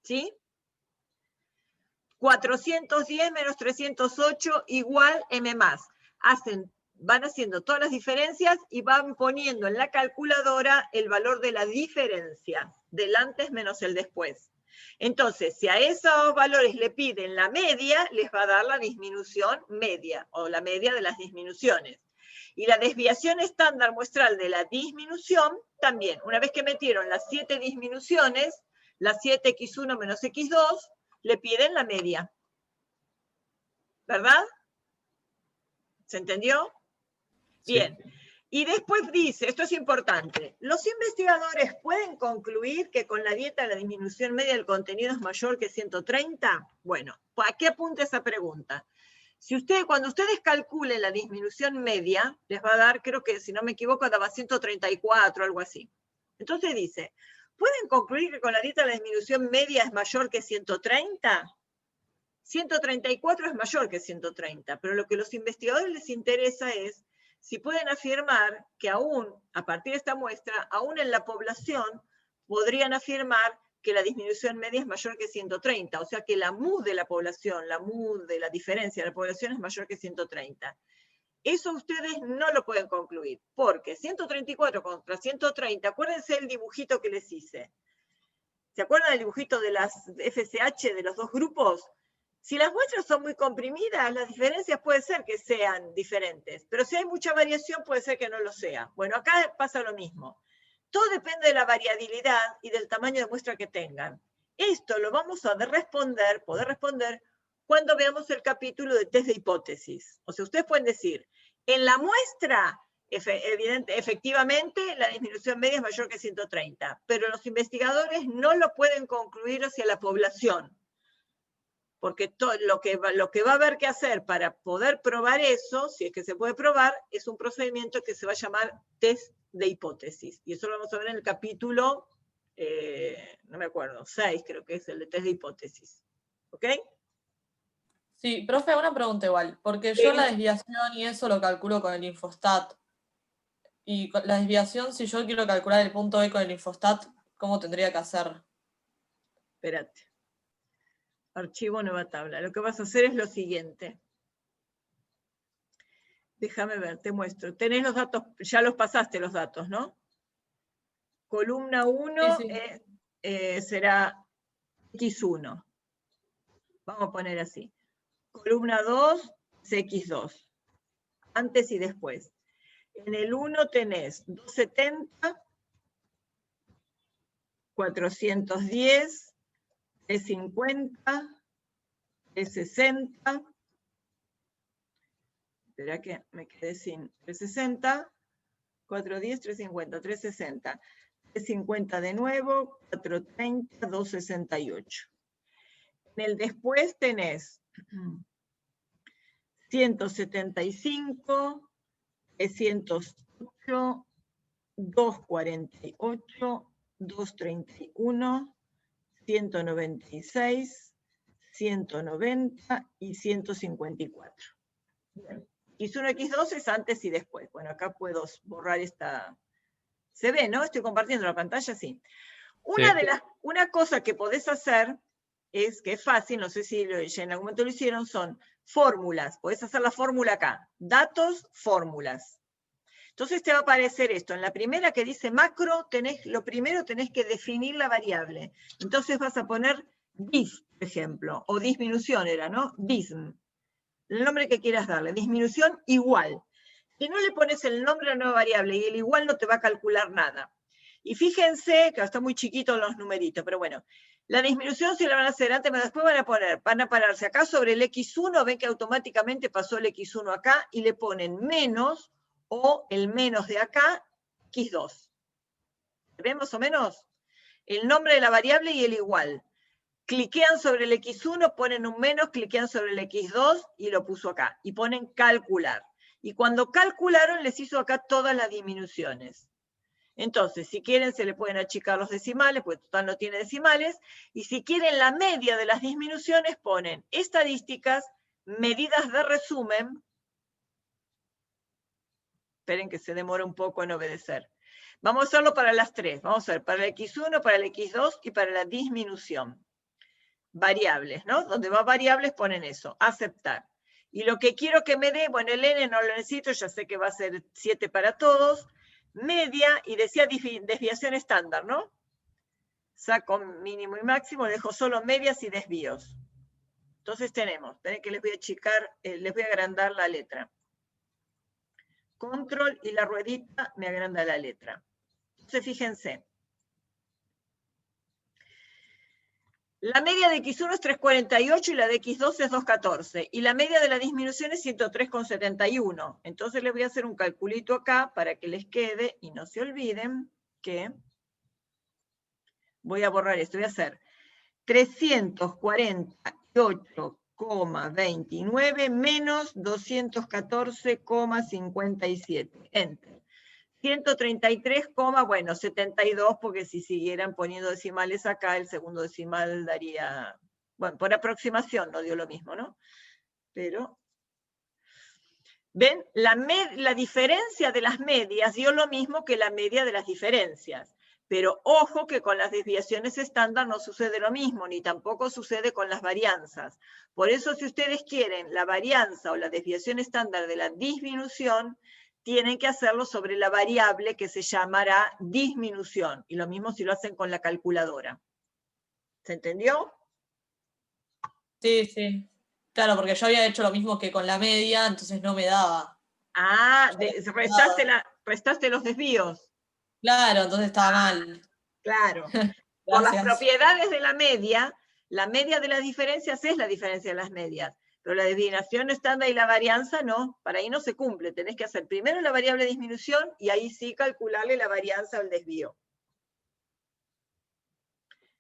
¿Sí? 410 menos 308 igual M+. Van haciendo todas las diferencias y van poniendo en la calculadora el valor de la diferencia, del antes menos el después. Entonces, si a esos valores le piden la media, les va a dar la disminución media, o la media de las disminuciones. Y la desviación estándar muestral de la disminución, también, una vez que metieron las 7 disminuciones, las 7x1 menos x2, le piden la media. ¿Verdad? ¿Se entendió? Bien. Sí. Y después dice, esto es importante, ¿los investigadores pueden concluir que con la dieta la disminución media del contenido es mayor que 130? Bueno, ¿a qué apunta esa pregunta? Cuando ustedes calculen la disminución media, les va a dar, creo que si no me equivoco, daba 134, algo así. Entonces dice, ¿pueden concluir que con la dieta la disminución media es mayor que 130? 134 es mayor que 130, pero lo que a los investigadores les interesa es si pueden afirmar que aún, a partir de esta muestra, aún en la población, podrían afirmar que la disminución media es mayor que 130, o sea que la MUD de la población, la MUD de la diferencia de la población es mayor que 130. Eso ustedes no lo pueden concluir, porque 134 contra 130, acuérdense el dibujito que les hice. ¿Se acuerdan del dibujito de las FSH de los dos grupos? Si las muestras son muy comprimidas, las diferencias puede ser que sean diferentes, pero si hay mucha variación puede ser que no lo sea. Bueno, acá pasa lo mismo. Todo depende de la variabilidad y del tamaño de muestra que tengan. Esto lo vamos a poder responder cuando veamos el capítulo de test de hipótesis. O sea, ustedes pueden decir, en la muestra, efectivamente, la disminución media es mayor que 130, pero los investigadores no lo pueden concluir hacia la población. Porque lo que va a haber que hacer para poder probar eso, si es que se puede probar, es un procedimiento que se va a llamar test de hipótesis. Y eso lo vamos a ver en el capítulo, no me acuerdo, 6 creo que es el de test de hipótesis. ¿Ok? Sí, profe, una pregunta igual, porque yo la desviación y eso lo calculo con el Infostat. Y la desviación, si yo quiero calcular el punto E con el Infostat, ¿cómo tendría que hacer? Espérate. Archivo, nueva tabla. Lo que vas a hacer es lo siguiente. Déjame ver, te muestro. Tenés los datos, ya los pasaste los datos, ¿no? Columna 1 sí, sí. Será X1. Vamos a poner así. Columna 2 es X2. Antes y después. En el 1 tenés 270, 410, 350, 360, espera que me quedé sin 360, 410, 350, 360, 350 de nuevo, 430, 268. En el después tenés 175, 308, 248, 231, 196, 190 y 154. Bien. X1, X2 es antes y después. Bueno, acá puedo borrar esta... ¿Se ve, no? Estoy compartiendo la pantalla, sí. Una cosa que podés hacer, es que es fácil, no sé si en algún momento lo hicieron, son fórmulas. Podés hacer la fórmula acá. Datos, fórmulas. Entonces te va a aparecer esto. En la primera que dice macro, lo primero tenés que definir la variable. Entonces vas a poner dis, por ejemplo, o disminución era, ¿no? Dism. El nombre que quieras darle. Disminución igual. Si no le pones el nombre a la nueva variable y el igual no te va a calcular nada. Y fíjense, que están muy chiquitos los numeritos, pero bueno, la disminución si la van a hacer antes, pero después van a pararse acá sobre el X1, ven que automáticamente pasó el X1 acá, y le ponen menos, o el menos de acá, X2. ¿Ven más o menos? El nombre de la variable y el igual. Cliquean sobre el X1, ponen un menos, cliquean sobre el X2 y lo puso acá. Y ponen calcular. Y cuando calcularon, les hizo acá todas las disminuciones. Entonces, si quieren, se le pueden achicar los decimales, porque total no tiene decimales. Y si quieren la media de las disminuciones, ponen estadísticas, medidas de resumen. Esperen que se demora un poco en obedecer. Vamos a hacerlo para las tres. Vamos a ver, para el X1, para el X2 y para la disminución. Variables, ¿no? Donde va variables ponen eso, aceptar. Y lo que quiero que me dé, bueno, el n no lo necesito, ya sé que va a ser 7 para todos. Media, y decía desviación estándar, ¿no? Saco mínimo y máximo, dejo solo medias y desvíos. Entonces tenemos, esperen que les voy a achicar, les voy a agrandar la letra. Control y la ruedita me agranda la letra. Entonces fíjense. La media de X1 es 3,48 y la de X2 es 2,14. Y la media de la disminución es 103,71. Entonces les voy a hacer un calculito acá para que les quede y no se olviden que voy a borrar esto. Voy a hacer 348,29 menos 214,57. Enter. 133, bueno, 72, porque si siguieran poniendo decimales acá, el segundo decimal daría, bueno, por aproximación no dio lo mismo, ¿no? Pero, ¿ven? La diferencia de las medias dio lo mismo que la media de las diferencias. Pero ojo que con las desviaciones estándar no sucede lo mismo, ni tampoco sucede con las varianzas. Por eso, si ustedes quieren la varianza o la desviación estándar de la disminución, tienen que hacerlo sobre la variable que se llamará disminución. Y lo mismo si lo hacen con la calculadora. ¿Se entendió? Sí, sí. Claro, porque yo había hecho lo mismo que con la media, entonces no me daba. Ah, restaste los desvíos. Claro, entonces estaba mal. Claro. Por las propiedades de la media de las diferencias es la diferencia de las medias. Pero la desviación estándar y la varianza no, para ahí no se cumple. Tenés que hacer primero la variable de disminución y ahí sí calcularle la varianza o el desvío.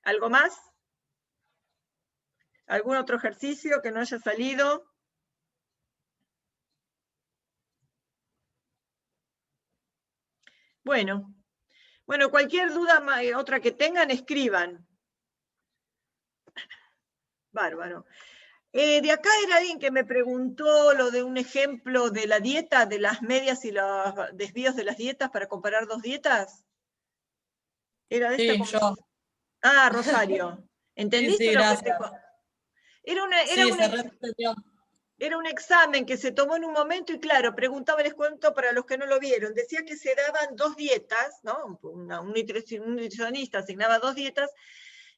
¿Algo más? ¿Algún otro ejercicio que no haya salido? Bueno, cualquier duda otra que tengan, escriban. Bárbaro. De acá era alguien que me preguntó lo de un ejemplo de la dieta, de las medias y los desvíos de las dietas para comparar dos dietas. ¿Era de esta? Sí, yo. Ah, Rosario. ¿Entendiste? Sí, gracias. Era un examen que se tomó en un momento y claro, preguntaba, les cuento para los que no lo vieron, decía que se daban dos dietas, ¿no? Un nutricionista asignaba dos dietas,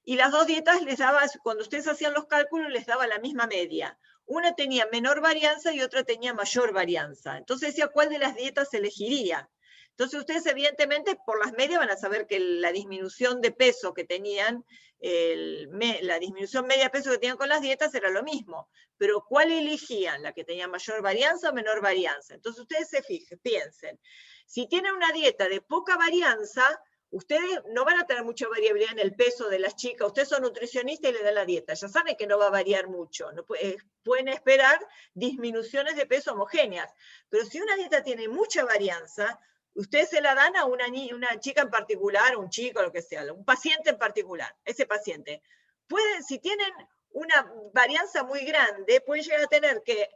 y las dos dietas les daba, cuando ustedes hacían los cálculos, les daba la misma media. Una tenía menor varianza y otra tenía mayor varianza. Entonces decía cuál de las dietas se elegiría. Entonces ustedes evidentemente por las medias van a saber que la disminución de peso que tenían, la disminución media de peso que tenían con las dietas era lo mismo. Pero ¿cuál elegían? ¿La que tenía mayor varianza o menor varianza? Entonces ustedes se fijen, piensen. Si tienen una dieta de poca varianza, ustedes no van a tener mucha variabilidad en el peso de las chicas. Ustedes son nutricionistas y le dan la dieta. Ya saben que no va a variar mucho. No pueden esperar disminuciones de peso homogéneas. Pero si una dieta tiene mucha varianza, ustedes se la dan a una chica en particular, un chico, lo que sea, un paciente en particular. Ese paciente. Si tienen una varianza muy grande, pueden llegar a tener que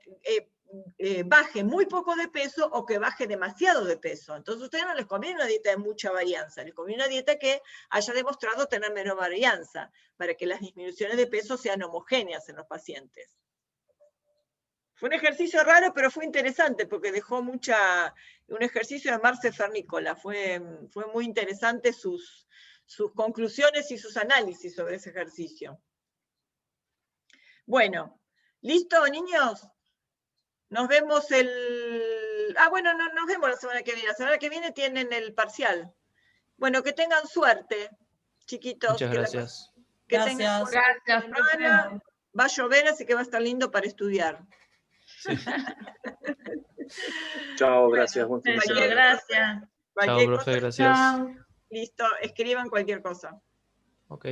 baje muy poco de peso o que baje demasiado de peso. Entonces a ustedes no les conviene una dieta de mucha varianza, les conviene una dieta que haya demostrado tener menos varianza, para que las disminuciones de peso sean homogéneas en los pacientes. Fue un ejercicio raro, pero fue interesante, porque dejó un ejercicio de Marce Fernícola, fue muy interesante sus conclusiones y sus análisis sobre ese ejercicio. Bueno, ¿listo, niños? Nos vemos nos vemos la semana que viene. La semana que viene tienen el parcial. Bueno, que tengan suerte, chiquitos. Muchas gracias. Que tengan suerte. Gracias, profe. Va a llover, así que va a estar lindo para estudiar. Sí. Chao, gracias. Buen fin de semana. Gracias. Chao, profe, gracias. Listo, escriban cualquier cosa. Ok.